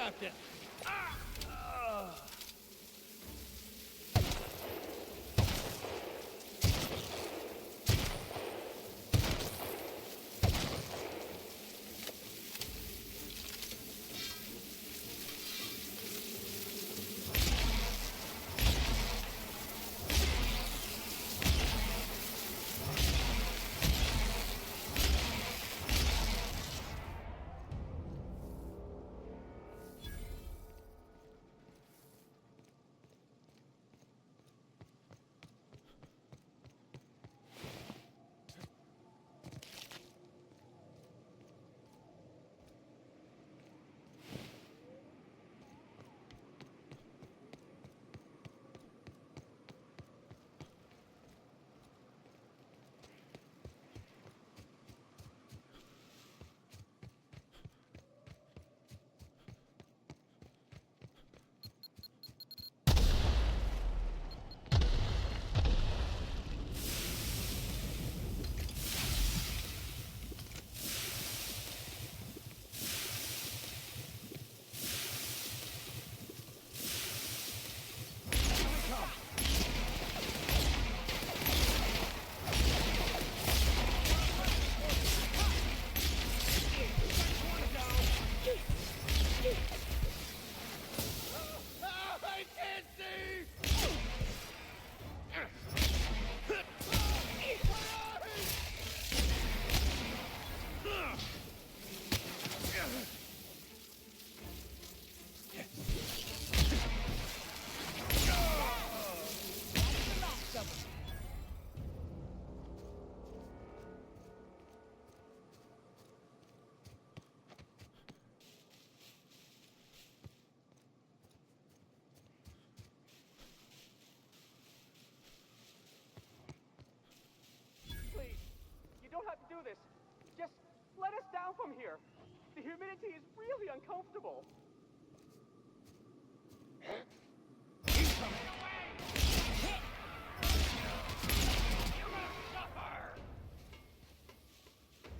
Captain! Ah! You don't have to do this. Just let us down from here. The humidity is really uncomfortable.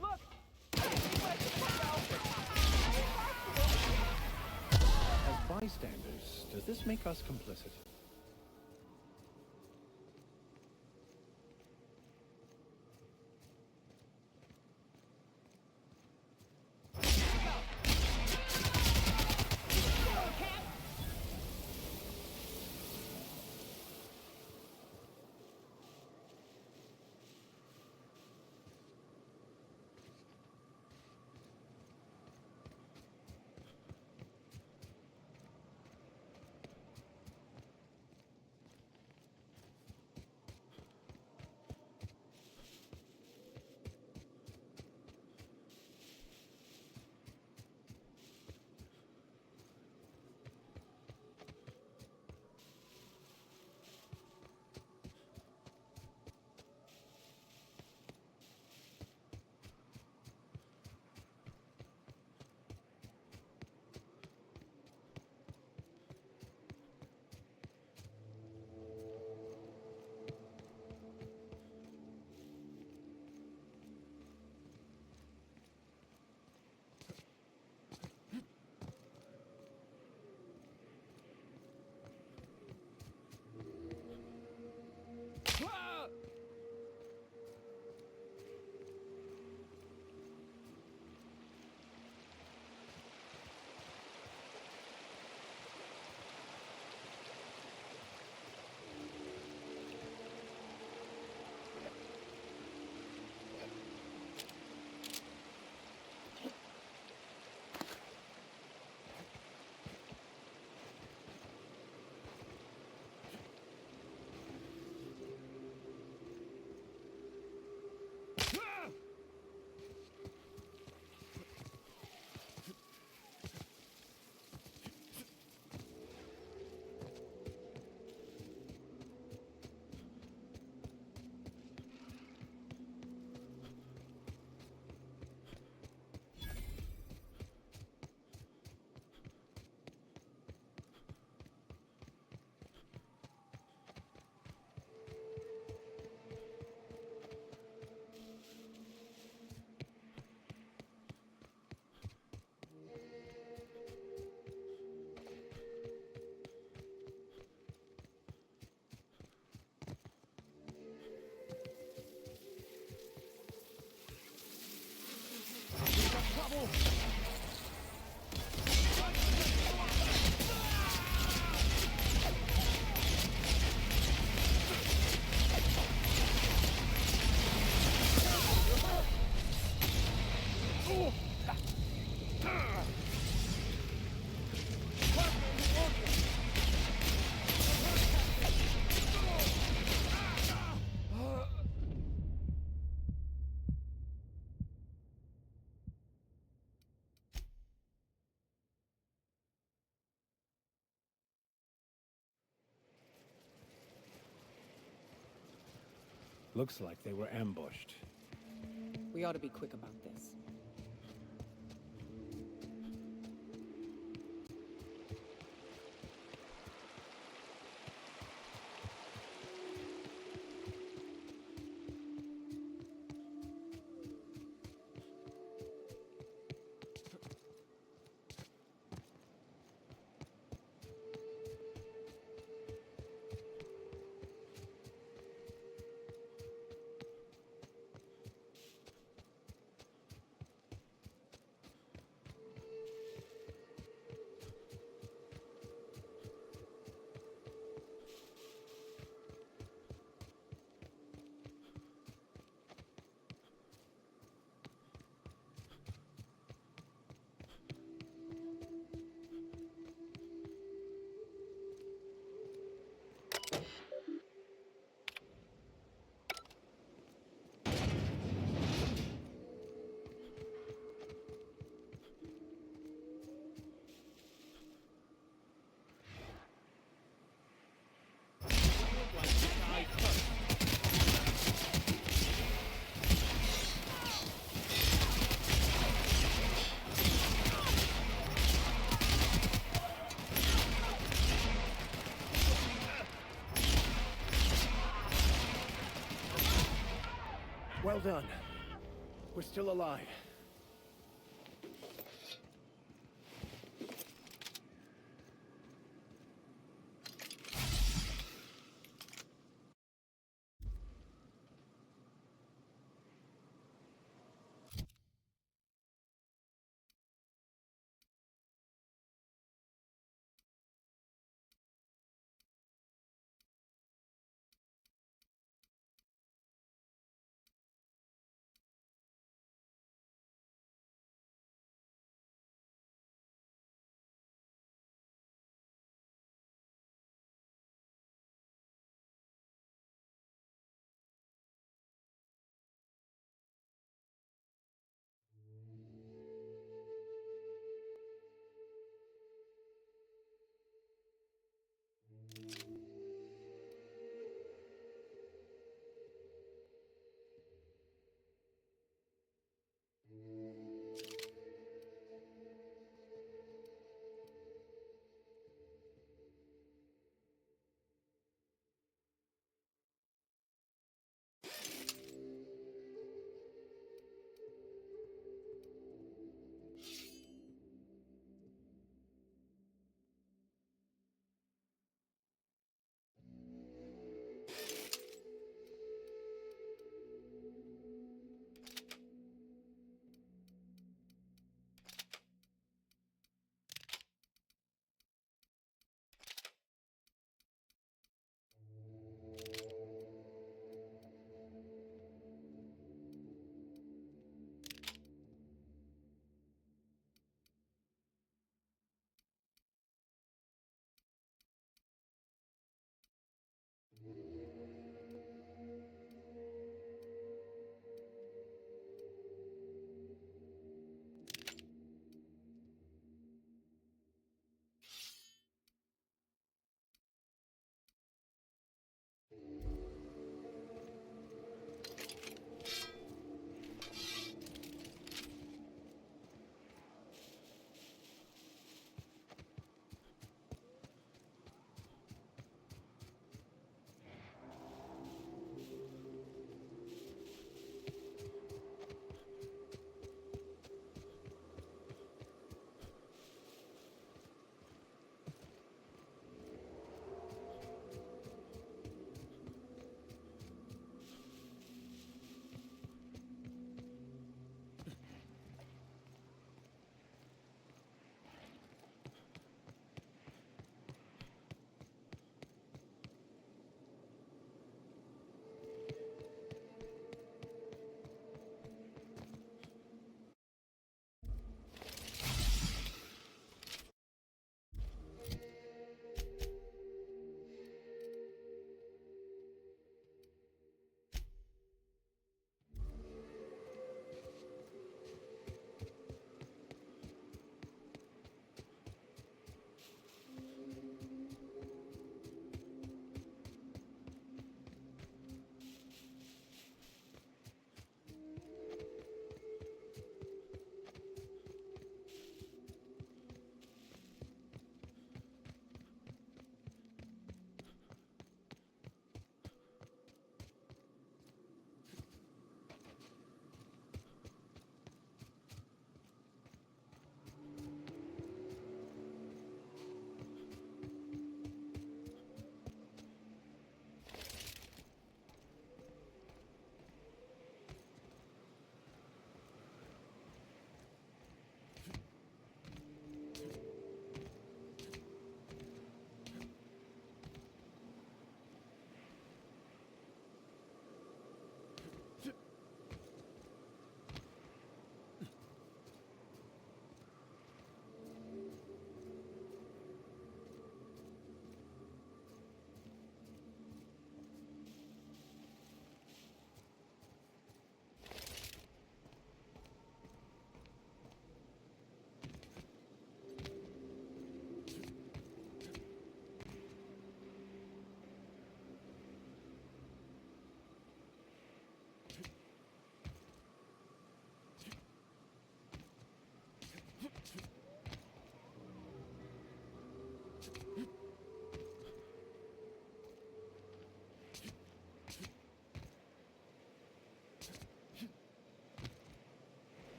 Look! As bystanders, does this make us complicit? Looks like they were ambushed. We ought to be quick about this. Well done. We're still alive.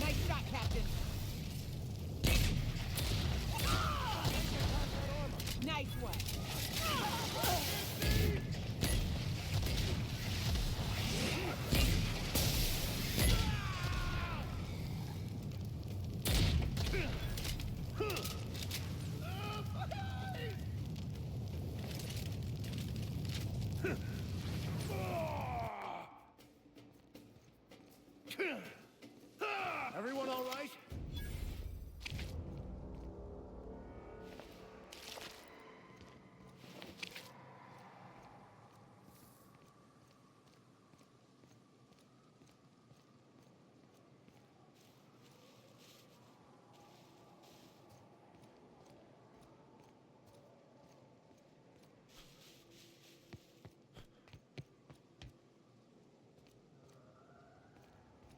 Nice shot, Captain. Nice one. Everyone all right?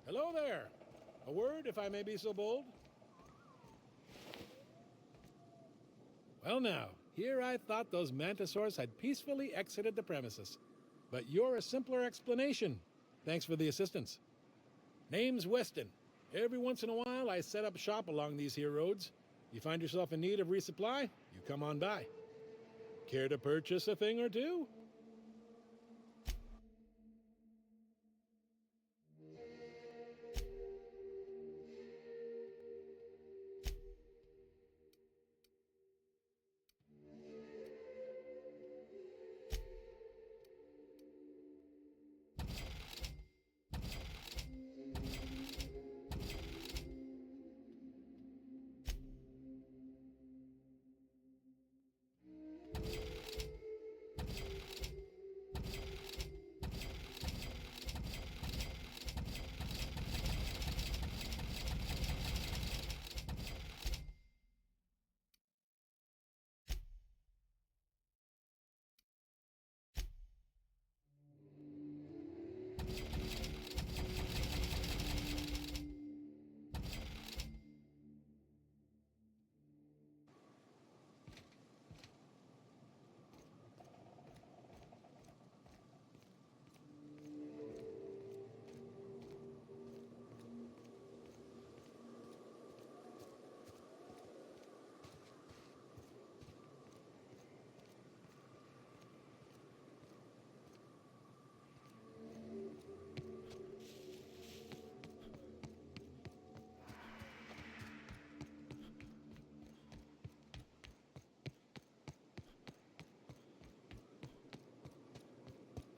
Hello there. A word, if I may be so bold? Well now, here I thought those mantisaurs had peacefully exited the premises. But you're a simpler explanation. Thanks for the assistance. Name's Weston. Every once in a while, I set up shop along these here roads. You find yourself in need of resupply, you come on by. Care to purchase a thing or two?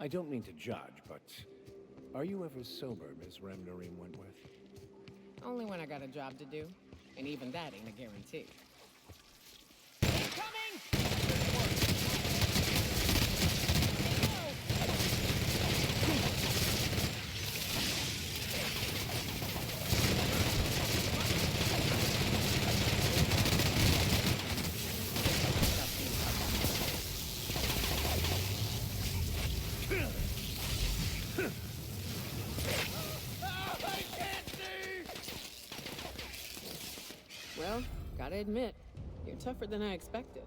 I don't mean to judge, but are you ever sober, Miss Remnorine Wentworth? Only when I got a job to do, and even that ain't a guarantee. Well, gotta admit, you're tougher than I expected.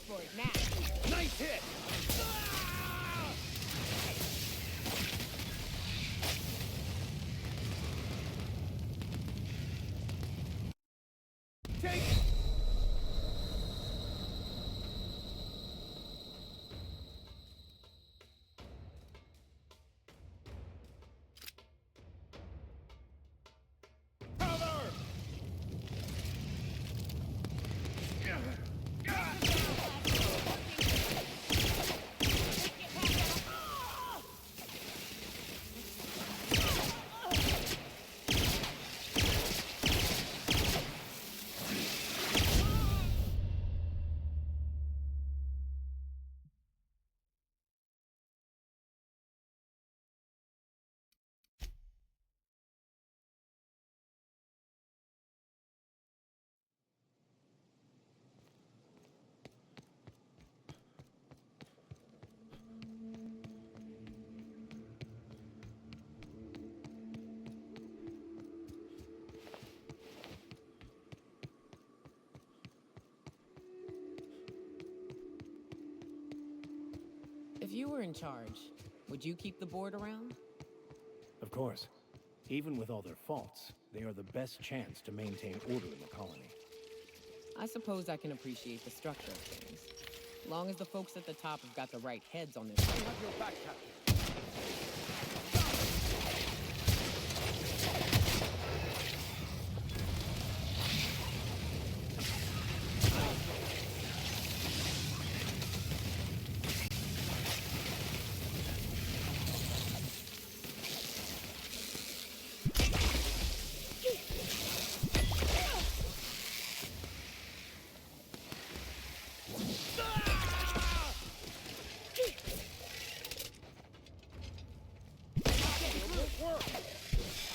for it now. Nice hit! Take... If you were in charge, would you keep the board around? Of course. Even with all their faults, they are the best chance to maintain order in the colony. I suppose I can appreciate the structure of things. Long as the folks at the top have got the right heads on this. We have your back, Captain.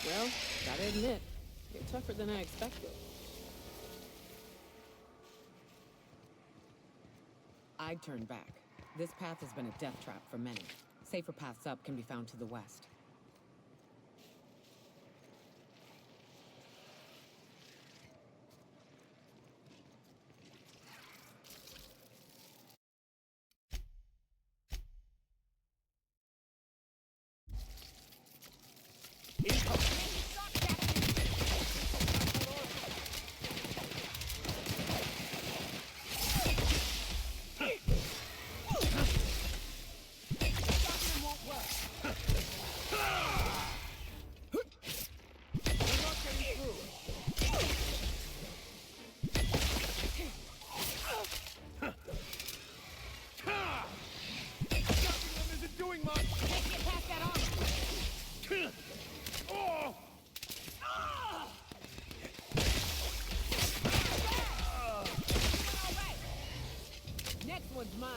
Well, gotta admit, you're tougher than I expected. I'd turn back. This path has been a death trap for many. Safer paths up can be found to the west. Next one's mine.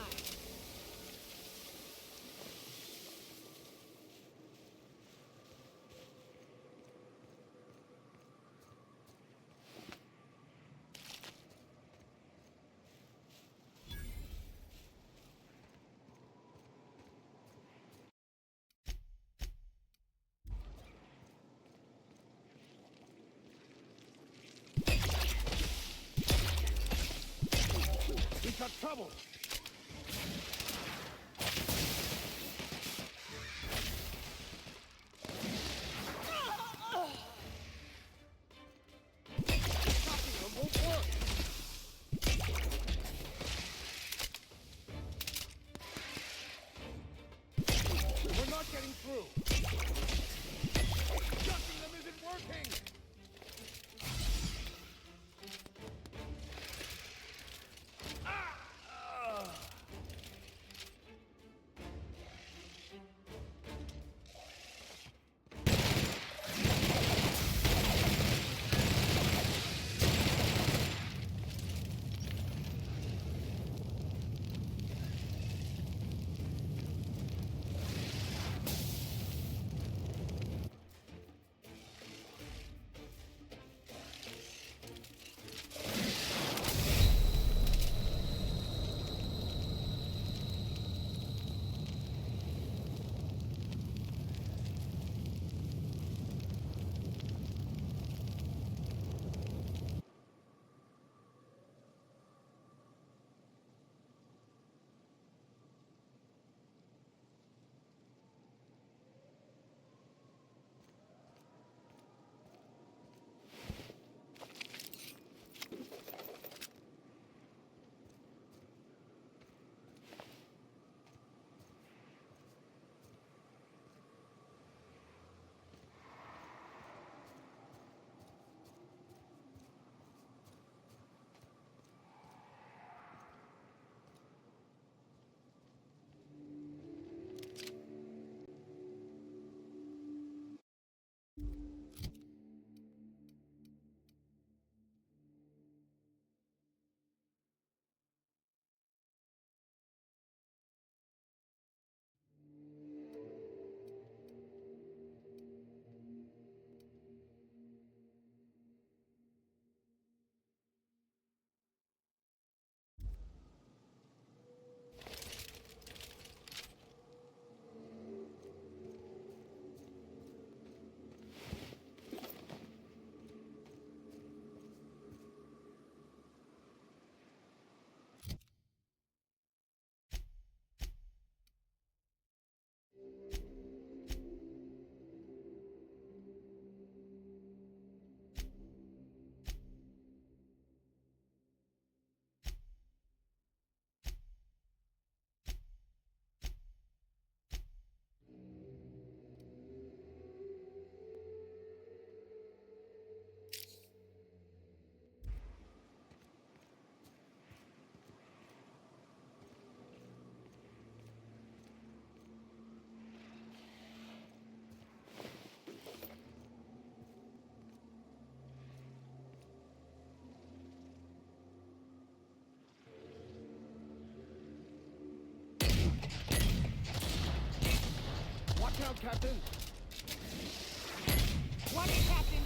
We've got trouble! We're not getting through! Ducking them isn't working! Captain. Watch it, Captain!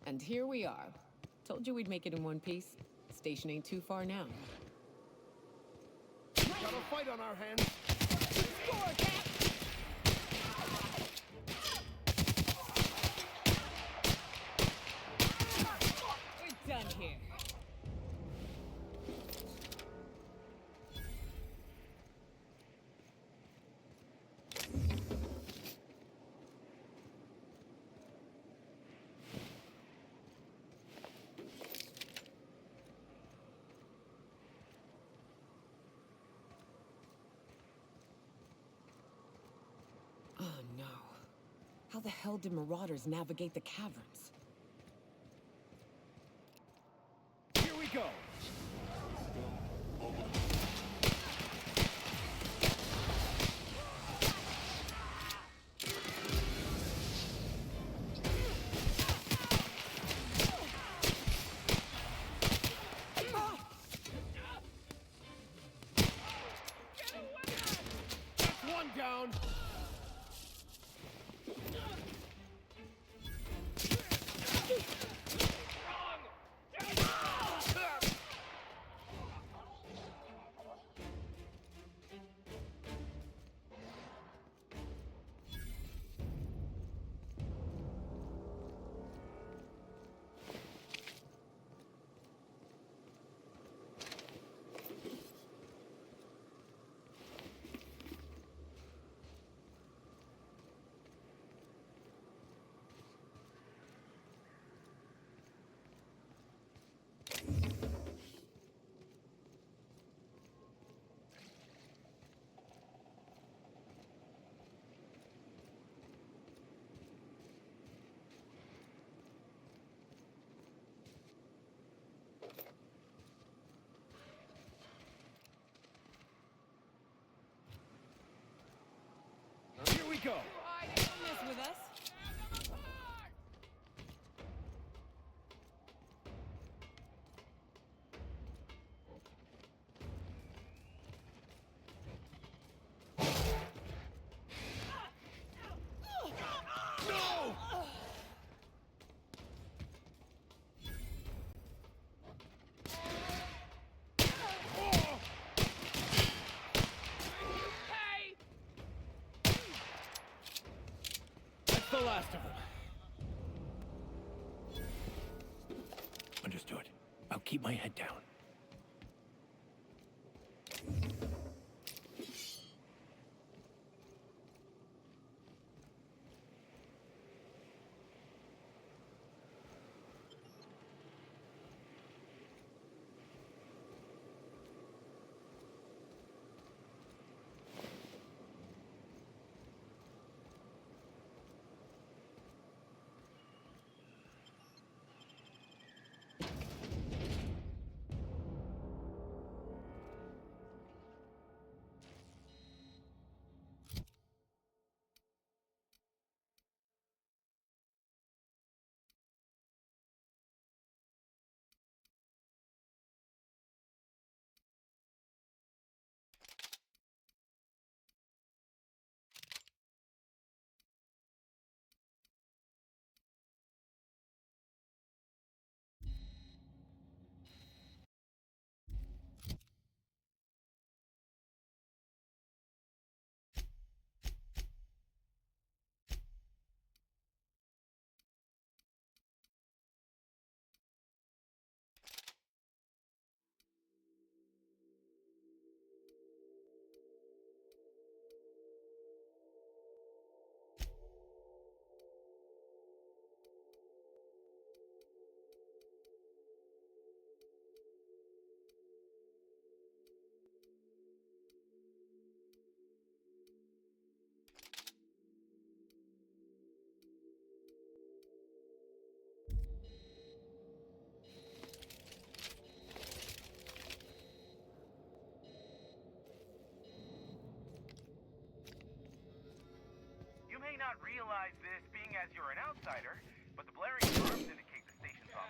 And here we are. Told you we'd make it in one piece. Station ain't too far now. Got a fight on our hands. Score, Cap! We're done here. Oh no. How the hell did marauders navigate the caverns? Here we go. That's one down. Here we go. Don't mess with us. No! That's the last of them. Understood. I'll keep my head down. realize this being as you're an outsider, but the blaring alarms indicate the station's on.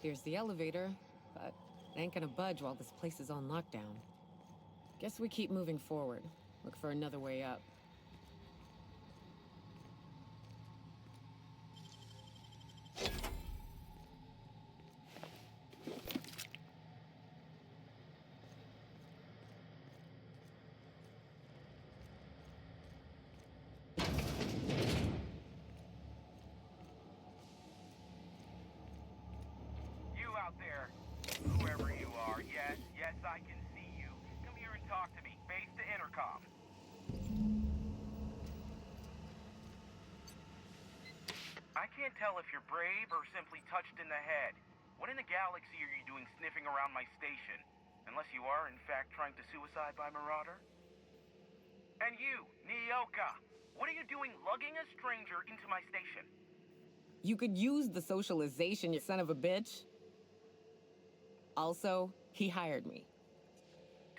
Here's the elevator, but it ain't gonna budge while this place is on lockdown. Guess we keep moving forward. Look for another way up. You out there, whoever you are, yes, I can see you. Come here and talk to me. Base to intercom. I can't tell if you're brave or simply touched in the head. What in the galaxy are you doing sniffing around my station? Unless you are, in fact, trying to suicide by Marauder? And you, Nyoka, what are you doing lugging a stranger into my station? You could use the socialization, you son of a bitch. Also, he hired me.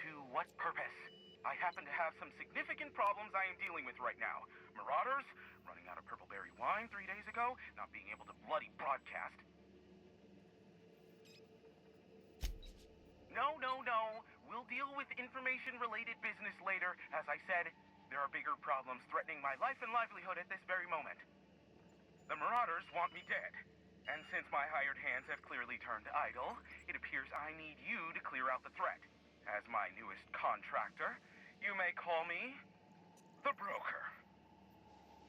To what purpose? I happen to have some significant problems I am dealing with right now. Marauders, running out of purple-berry wine 3 days ago, not being able to bloody broadcast. No. We'll deal with information-related business later. As I said, there are bigger problems threatening my life and livelihood at this very moment. The Marauders want me dead. And since my hired hands have clearly turned idle, it appears I need you to clear out the threat. As my newest contractor, you may call me the Broker.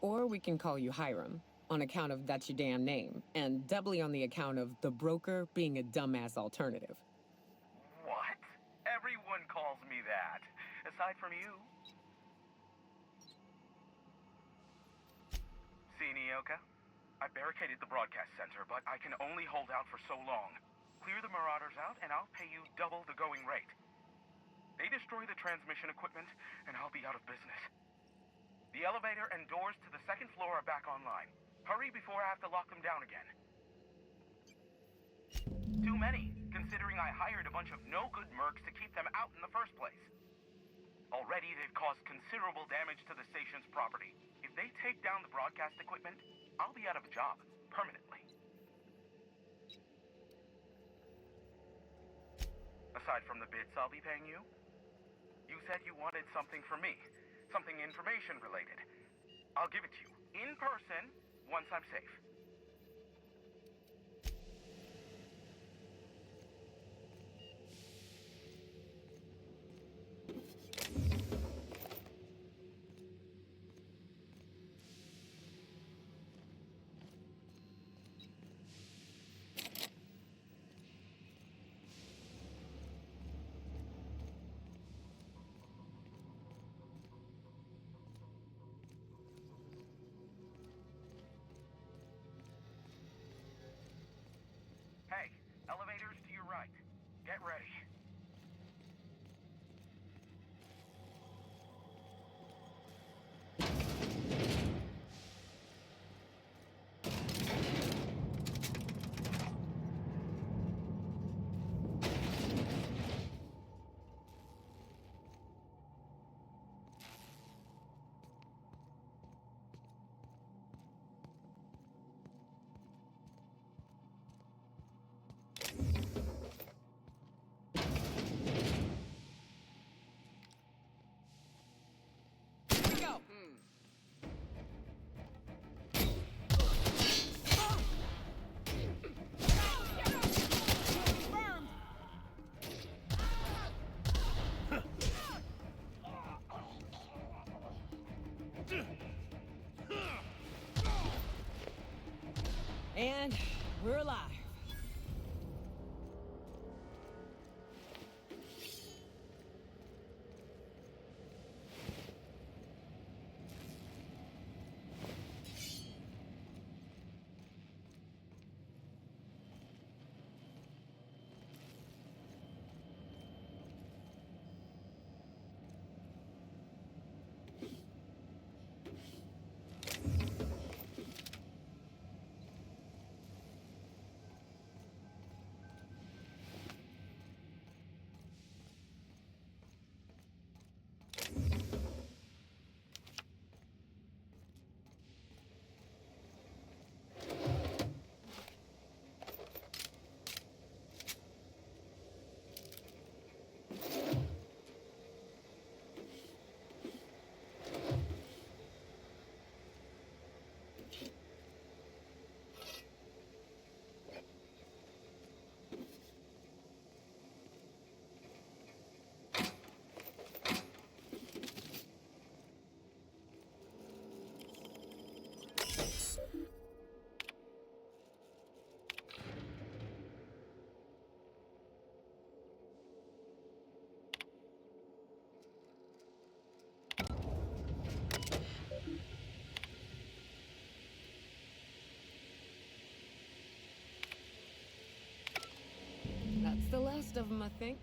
Or we can call you Hiram, on account of that's your damn name, and doubly on the account of the Broker being a dumbass alternative. What? Everyone calls me that. Aside from you. See, Nyoka? I barricaded the broadcast center, but I can only hold out for so long. Clear the Marauders out, and I'll pay you double the going rate. They destroy the transmission equipment, and I'll be out of business. The elevator and doors to the second floor are back online. Hurry before I have to lock them down again. Too many, considering I hired a bunch of no-good mercs to keep them out in the first place. Already, they've caused considerable damage to the station's property. If they take down the broadcast equipment, I'll be out of a job, permanently. Aside from the bits I'll be paying you, you said you wanted something from me. Something information-related. I'll give it to you, in person, once I'm safe. We're alive. That's the last of them, I think.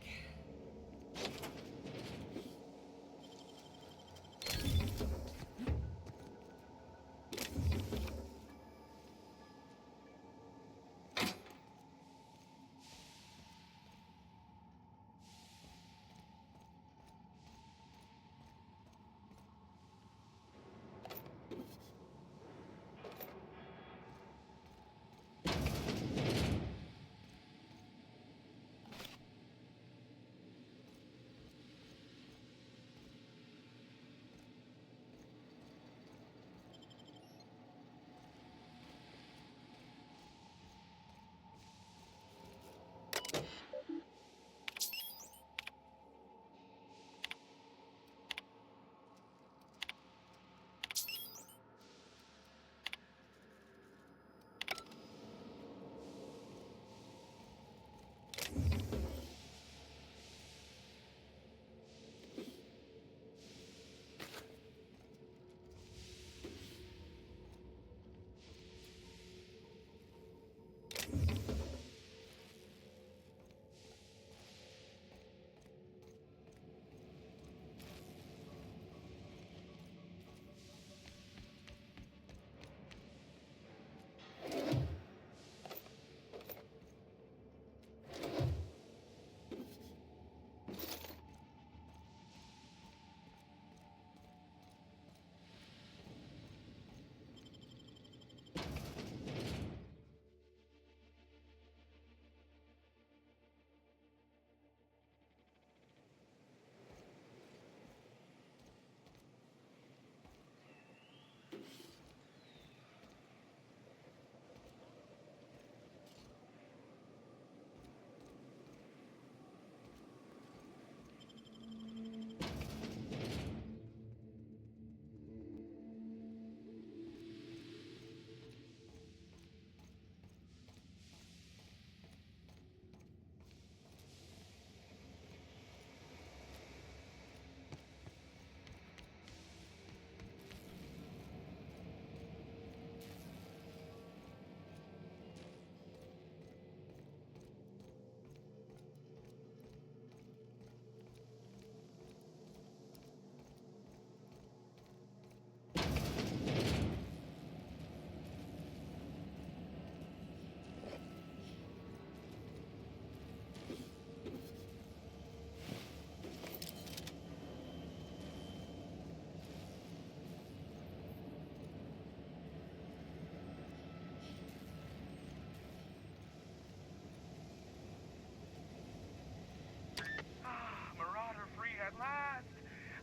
Marauder free at last.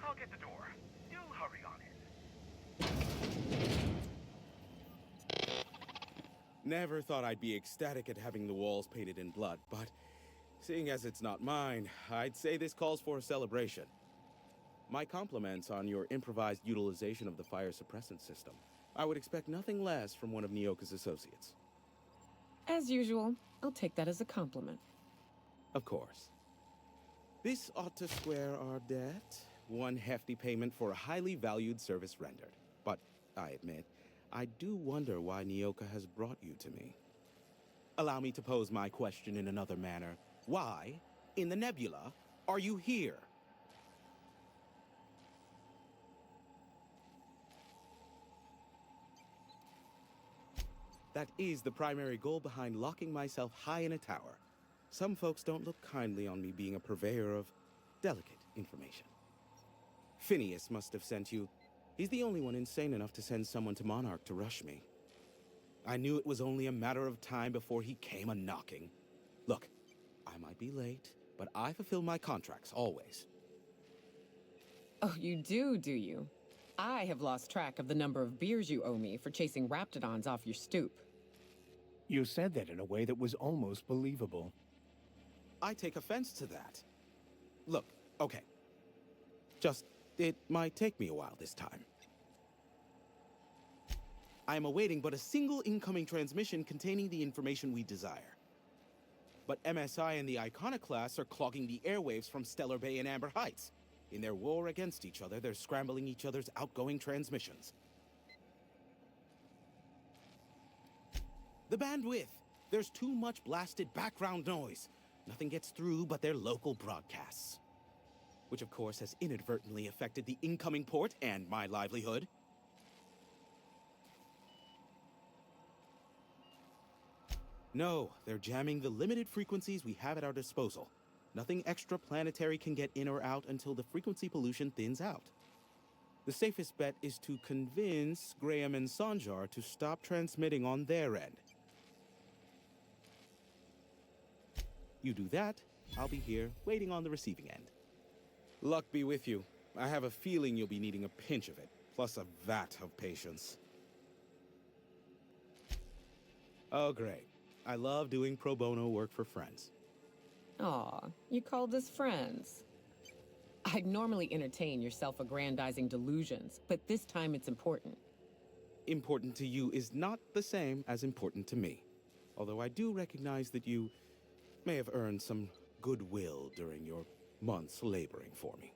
I'll get the door. You hurry on in. Never thought I'd be ecstatic at having the walls painted in blood, but seeing as it's not mine, I'd say this calls for a celebration. My compliments on your improvised utilization of the fire suppressant system. I would expect nothing less from one of Nyoka's associates. As usual, I'll take that as a compliment. Of course. This ought to square our debt. One hefty payment for a highly valued service rendered. But, I admit, I do wonder why Nyoka has brought you to me. Allow me to pose my question in another manner. Why, in the nebula, are you here? That is the primary goal behind locking myself high in a tower. Some folks don't look kindly on me being a purveyor of delicate information. Phineas must have sent you. He's the only one insane enough to send someone to Monarch to rush me. I knew it was only a matter of time before he came a-knocking. Look, I might be late, but I fulfill my contracts, always. Oh, you do you? I have lost track of the number of beers you owe me for chasing raptidons off your stoop. You said that in a way that was almost believable. I take offense to that. Look, okay. It might take me a while this time. I am awaiting but a single incoming transmission containing the information we desire. But MSI and the Iconoclasts are clogging the airwaves from Stellar Bay and Amber Heights. In their war against each other, they're scrambling each other's outgoing transmissions. The bandwidth! There's too much blasted background noise. Nothing gets through but their local broadcasts. Which of course has inadvertently affected the incoming port and my livelihood. No, they're jamming the limited frequencies we have at our disposal. Nothing extraplanetary can get in or out until the frequency pollution thins out. The safest bet is to convince Graham and Sanjar to stop transmitting on their end. You do that, I'll be here, waiting on the receiving end. Luck be with you. I have a feeling you'll be needing a pinch of it, plus a vat of patience. Oh, great. I love doing pro bono work for friends. Aw, you called us friends. I'd normally entertain your self-aggrandizing delusions, but this time it's important. Important to you is not the same as important to me. Although I do recognize that you may have earned some goodwill during your months laboring for me.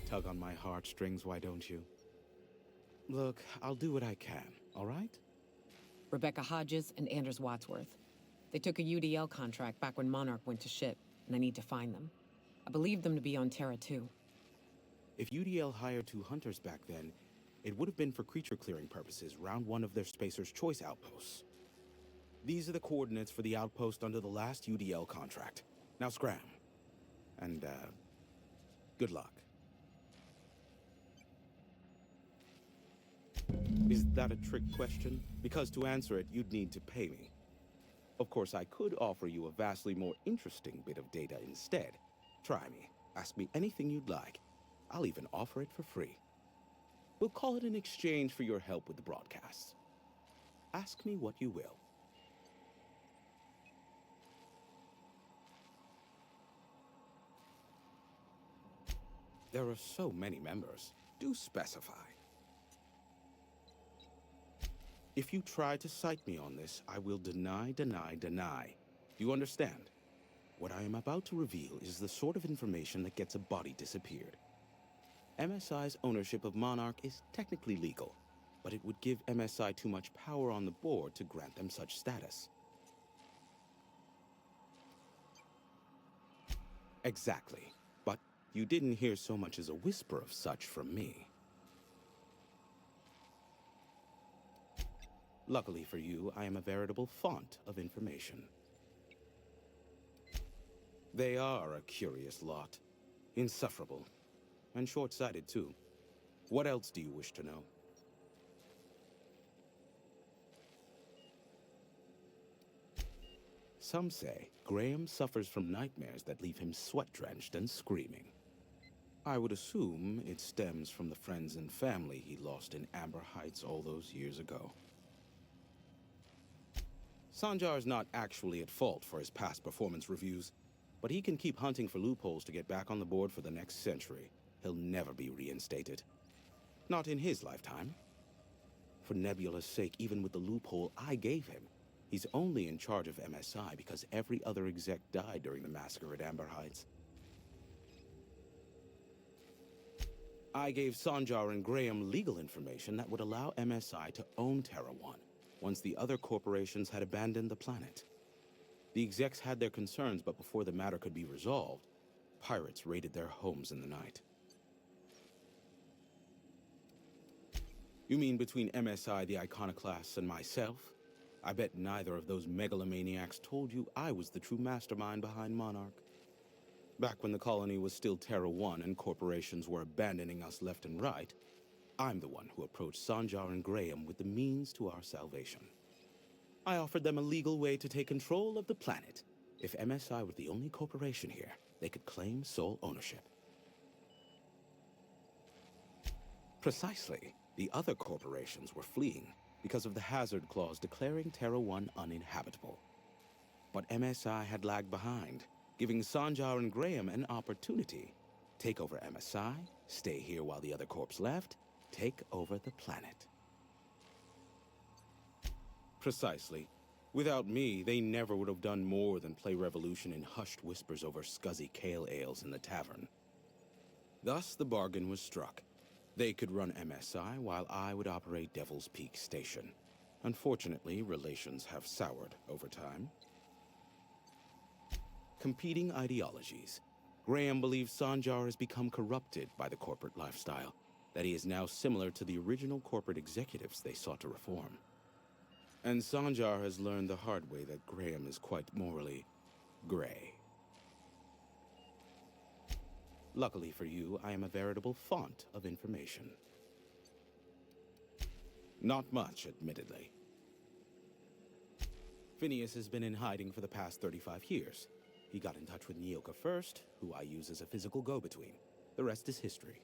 Tug on my heartstrings, why don't you? Look, I'll do what I can, all right? Rebecca Hodges and Anders Wadsworth. They took a UDL contract back when Monarch went to shit, and I need to find them. I believe them to be on Terra 2. If UDL hired 2 hunters back then, it would have been for creature clearing purposes, round one of their Spacer's Choice outposts. These are the coordinates for the outpost under the last UDL contract. Now scram. And, good luck. Is that a trick question? Because to answer it, you'd need to pay me. Of course, I could offer you a vastly more interesting bit of data instead. Try me. Ask me anything you'd like. I'll even offer it for free. We'll call it an exchange for your help with the broadcasts. Ask me what you will. There are so many members. Do specify. If you try to cite me on this, I will deny. Do you understand? What I am about to reveal is the sort of information that gets a body disappeared. MSI's ownership of Monarch is technically legal, but it would give MSI too much power on the board to grant them such status. Exactly. But you didn't hear so much as a whisper of such from me. Luckily for you, I am a veritable font of information. They are a curious lot. Insufferable. And short-sighted, too. What else do you wish to know? Some say Graham suffers from nightmares that leave him sweat-drenched and screaming. I would assume it stems from the friends and family he lost in Amber Heights all those years ago. Sanjar's not actually at fault for his past performance reviews, but he can keep hunting for loopholes to get back on the board for the next century. He'll never be reinstated. Not in his lifetime. for Nebula's sake, even with the loophole I gave him. He's only in charge of MSI because every other exec died during the massacre at Amber Heights. I gave Sanjar and Graham legal information that would allow MSI to own Terra 1 once the other corporations had abandoned the planet. The execs had their concerns, but before the matter could be resolved, pirates raided their homes in the night. You mean between MSI, the Iconoclasts, and myself? I bet neither of those megalomaniacs told you I was the true mastermind behind Monarch. Back when the colony was still Terra 1 and corporations were abandoning us left and right, I'm the one who approached Sanjar and Graham with the means to our salvation. I offered them a legal way to take control of the planet. If MSI were the only corporation here, they could claim sole ownership. Precisely. The other corporations were fleeing because of the hazard clause declaring Terra 1 uninhabitable. But MSI had lagged behind, giving Sanjar and Graham an opportunity. Take over MSI, stay here while the other corps left, take over the planet. Precisely. Without me, they never would have done more than play Revolution in hushed whispers over scuzzy kale ales in the tavern. Thus, the bargain was struck. They could run MSI while I would operate Devil's Peak Station. Unfortunately, relations have soured over time. Competing ideologies. Graham believes Sanjar has become corrupted by the corporate lifestyle, that he is now similar to the original corporate executives they sought to reform. And Sanjar has learned the hard way that Graham is quite morally gray. Luckily for you, I am a veritable font of information. Not much, admittedly. Phineas has been in hiding for the past 35 years. He got in touch with Nyoka first, who I use as a physical go-between. The rest is history.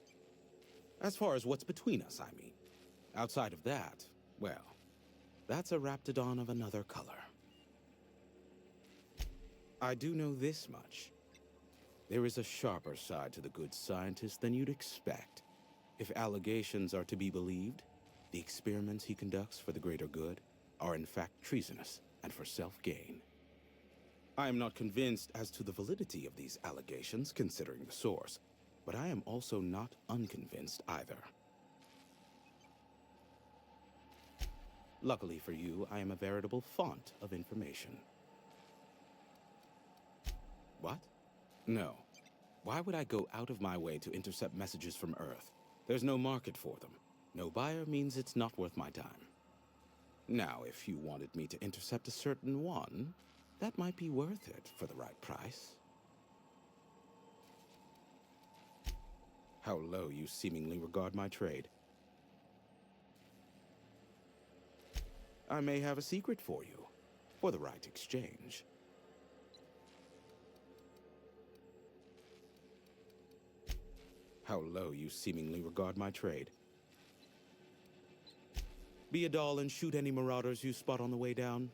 As far as what's between us, I mean. Outside of that, well, that's a Raptidon of another color. I do know this much. There is a sharper side to the good scientist than you'd expect. If allegations are to be believed, the experiments he conducts for the greater good are in fact treasonous and for self-gain. I am not convinced as to the validity of these allegations, considering the source, but I am also not unconvinced either. Luckily for you, I am a veritable font of information. What? No. Why would I go out of my way to intercept messages from Earth? There's no market for them. No buyer means it's not worth my time. Now, if you wanted me to intercept a certain one, that might be worth it for the right price. How low you seemingly regard my trade. I may have a secret for you, for the right exchange. How low you seemingly regard my trade. Be a doll and shoot any marauders you spot on the way down.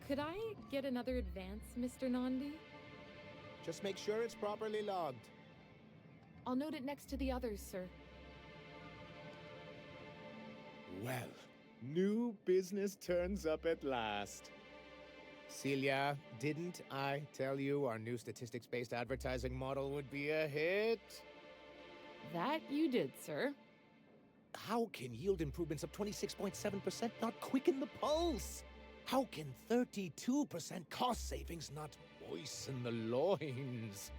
Could I get another advance, Mr. Nandi? Just make sure it's properly logged. I'll note it next to the others, sir. Well, new business turns up at last. Celia, didn't I tell you our new statistics-based advertising model would be a hit? That you did, sir. How can yield improvements of 26.7% not quicken the pulse? How can 32% cost savings not moisten the loins?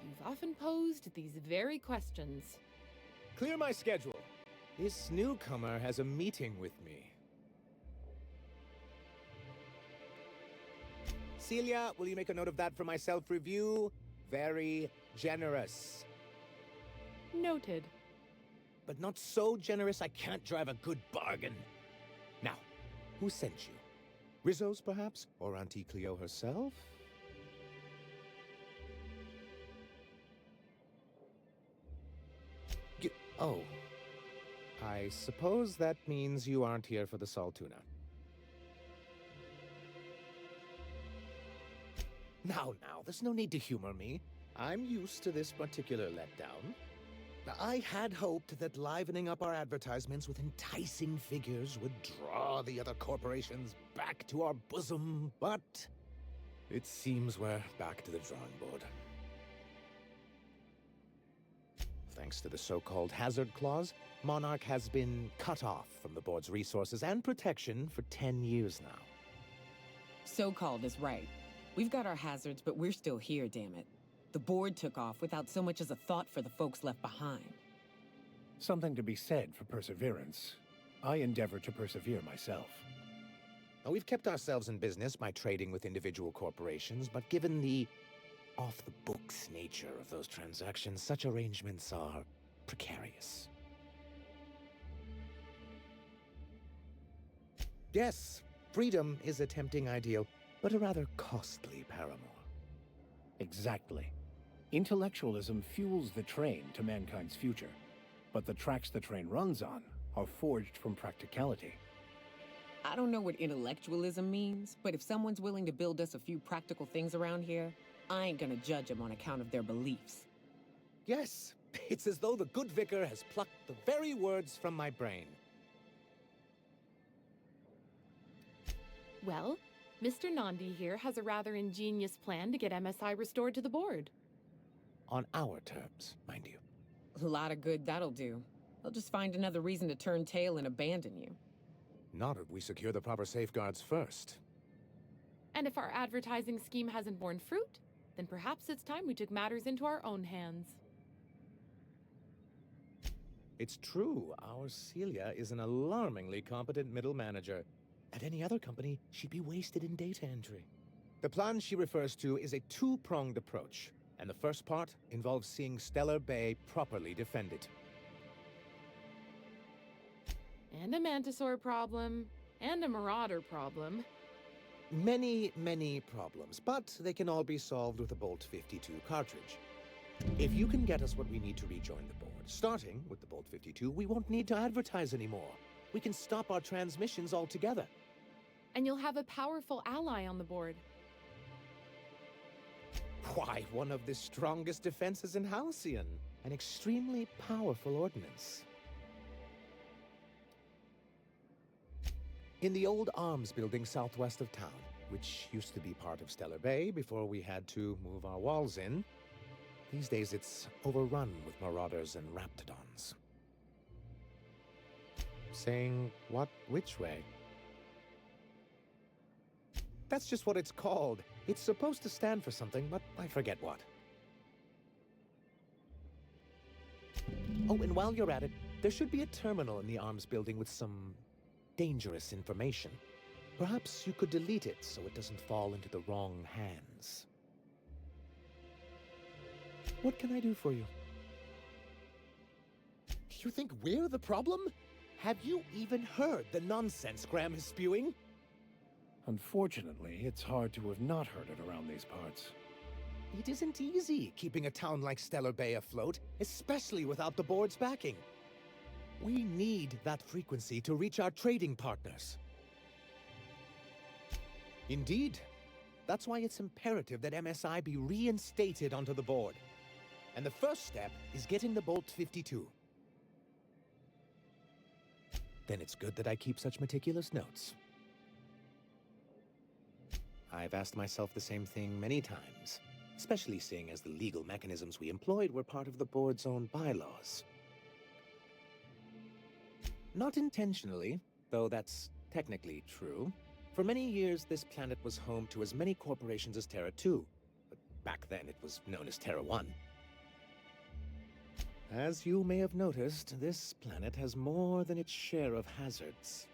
You've often posed these very questions. Clear my schedule. This newcomer has a meeting with me. Celia, will you make a note of that for my self-review? Very generous. Noted. But not so generous I can't drive a good bargain. Now, who sent you? Rizzo's, perhaps? Or Auntie Cleo herself? Oh. I suppose that means you aren't here for the Saltuna. Now, there's no need to humor me. I'm used to this particular letdown. I had hoped that livening up our advertisements with enticing figures would draw the other corporations back to our bosom, but it seems we're back to the drawing board. Thanks to the so-called hazard clause, Monarch has been cut off from the board's resources and protection for 10 years now. So-called is right. We've got our hazards, but we're still here, damn it. The board took off without so much as a thought for the folks left behind. Something to be said for perseverance. I endeavor to persevere myself. Now, we've kept ourselves in business by trading with individual corporations, but given the off-the-books nature of those transactions, such arrangements are precarious. Yes, freedom is a tempting ideal, but a rather costly paramour. Exactly. Intellectualism fuels the train to mankind's future, but the tracks the train runs on are forged from practicality. I don't know what intellectualism means, but if someone's willing to build us a few practical things around here, I ain't gonna judge them on account of their beliefs. Yes, it's as though the good vicar has plucked the very words from my brain. Well, Mr. Nandi here has a rather ingenious plan to get MSI restored to the board. On our terms, mind you. A lot of good that'll do. They'll just find another reason to turn tail and abandon you. Not if we secure the proper safeguards first. And if our advertising scheme hasn't borne fruit, then perhaps it's time we took matters into our own hands. It's true, our Celia is an alarmingly competent middle manager. At any other company, she'd be wasted in data entry. The plan she refers to is a two-pronged approach, and the first part involves seeing Stellar Bay properly defended. And a Mantisaur problem, and a Marauder problem. Many, many problems, but they can all be solved with a Bolt 52 cartridge. If you can get us what we need to rejoin the board, starting with the Bolt 52, we won't need to advertise anymore. We can stop our transmissions altogether. And you'll have a powerful ally on the board. Why, one of the strongest defenses in Halcyon. An extremely powerful ordnance. In the old arms building southwest of town, which used to be part of Stellar Bay before we had to move our walls in, these days it's overrun with marauders and raptidons. Saying what, which way? That's just what it's called. It's supposed to stand for something, but I forget what. Oh, and while you're at it, there should be a terminal in the arms building with some dangerous information. Perhaps you could delete it so it doesn't fall into the wrong hands. What can I do for you? You think we're the problem? Have you even heard the nonsense Graham is spewing? Unfortunately, it's hard to have not heard it around these parts. It isn't easy keeping a town like Stellar Bay afloat, especially without the board's backing. We need that frequency to reach our trading partners. Indeed. That's why it's imperative that MSI be reinstated onto the board. And the first step is getting the Bolt 52. Then it's good that I keep such meticulous notes. I've asked myself the same thing many times, especially seeing as the legal mechanisms we employed were part of the board's own bylaws. Not intentionally, though that's technically true. For many years, this planet was home to as many corporations as Terra 2, but back then it was known as Terra 1. As you may have noticed, this planet has more than its share of hazards.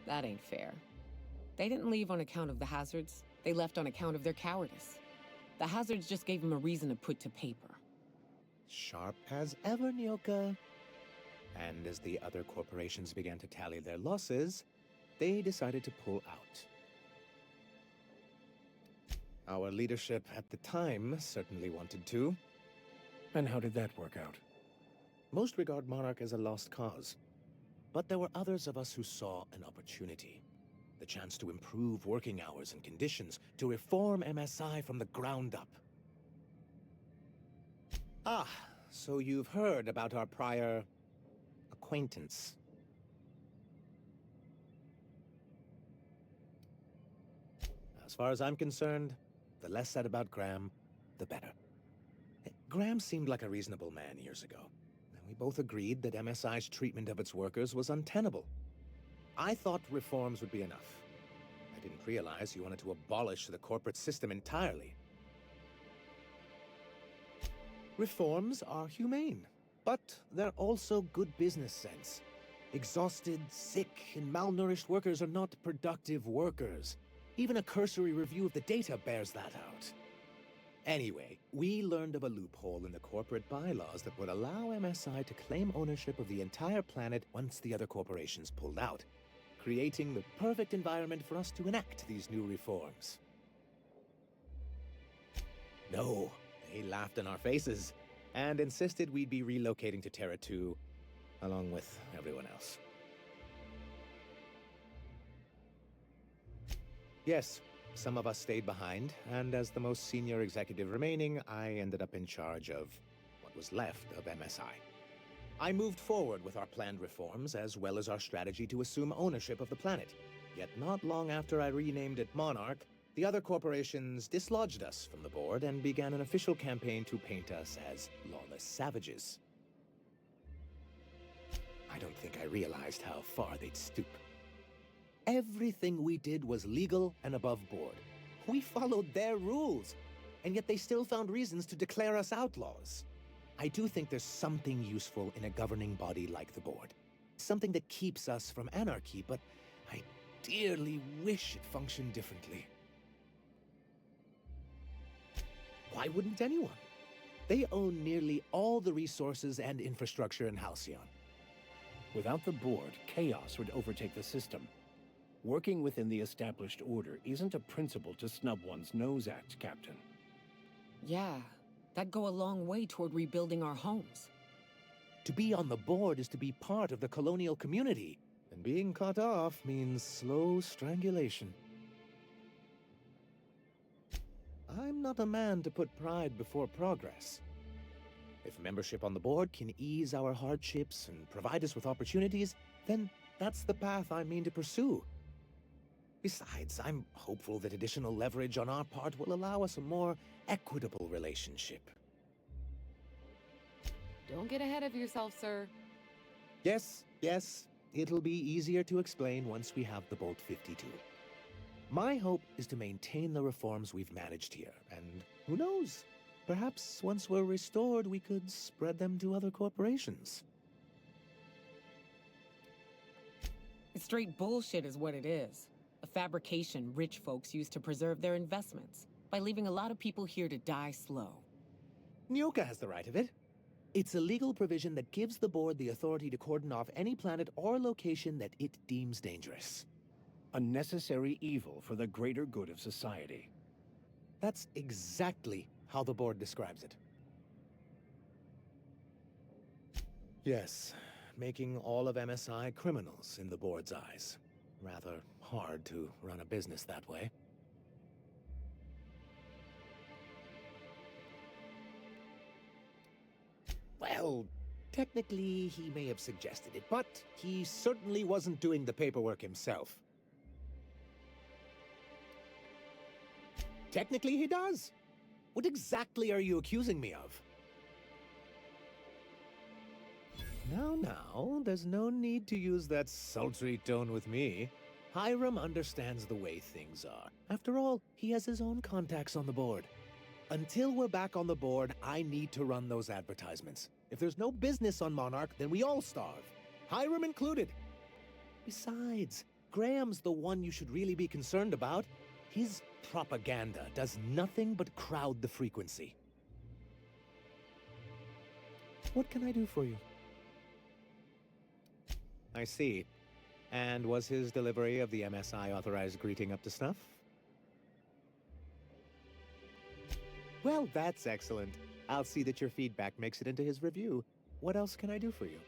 That ain't fair. They didn't leave on account of the hazards. They left on account of their cowardice. The hazards just gave them a reason to put to paper. Sharp as ever, Nyoka. And as the other corporations began to tally their losses, they decided to pull out. Our leadership at the time certainly wanted to. And how did that work out? Most regard Monarch as a lost cause. But there were others of us who saw an opportunity. The chance to improve working hours and conditions, to reform MSI from the ground up. Ah, so you've heard about our prior acquaintance. As far as I'm concerned, the less said about Graham, the better. Graham seemed like a reasonable man years ago, and we both agreed that MSI's treatment of its workers was untenable. I thought reforms would be enough. I didn't realize you wanted to abolish the corporate system entirely. Reforms are humane, but they're also good business sense. Exhausted, sick, and malnourished workers are not productive workers. Even a cursory review of the data bears that out. Anyway, we learned of a loophole in the corporate bylaws that would allow MSI to claim ownership of the entire planet once the other corporations pulled out, creating the perfect environment for us to enact these new reforms. No, they laughed in our faces and insisted we'd be relocating to Terra 2, along with everyone else. Yes, some of us stayed behind, and as the most senior executive remaining, I ended up in charge of what was left of MSI. I moved forward with our planned reforms, as well as our strategy to assume ownership of the planet. Yet not long after I renamed it Monarch, the other corporations dislodged us from the board and began an official campaign to paint us as lawless savages. I don't think I realized how far they'd stoop. Everything we did was legal and above board. We followed their rules, and yet they still found reasons to declare us outlaws. I do think there's something useful in a governing body like the board. Something that keeps us from anarchy, but I dearly wish it functioned differently. Why wouldn't anyone? They own nearly all the resources and infrastructure in Halcyon. Without the board, chaos would overtake the system. Working within the established order isn't a principle to snub one's nose at, Captain. Yeah, that'd go a long way toward rebuilding our homes. To be on the board is to be part of the colonial community, and being cut off means slow strangulation. I'm not a man to put pride before progress. If membership on the board can ease our hardships and provide us with opportunities, then that's the path I mean to pursue. Besides, I'm hopeful that additional leverage on our part will allow us a more equitable relationship. Don't get ahead of yourself, sir. Yes, it'll be easier to explain once we have the Bolt 52. My hope is to maintain the reforms we've managed here, and who knows? Perhaps once we're restored, we could spread them to other corporations. It's straight bullshit is what it is. A fabrication rich folks use to preserve their investments by leaving a lot of people here to die slow. Nyoka has the right of it. It's a legal provision that gives the board the authority to cordon off any planet or location that it deems dangerous. A necessary evil for the greater good of society. That's exactly how the board describes it. Yes, making all of MSI criminals in the board's eyes. Rather hard to run a business that way. Well, technically, he may have suggested it, but he certainly wasn't doing the paperwork himself. Technically, he does. What exactly are you accusing me of? Now, there's no need to use that sultry tone with me. Hiram understands the way things are. After all, he has his own contacts on the board. Until we're back on the board, I need to run those advertisements. If there's no business on Monarch, then we all starve. Hiram included. Besides, Graham's the one you should really be concerned about. His propaganda does nothing but crowd the frequency. What can I do for you? I see. And was his delivery of the MSI authorized greeting up to snuff? Well, that's excellent. I'll see that your feedback makes it into his review. What else can I do for you?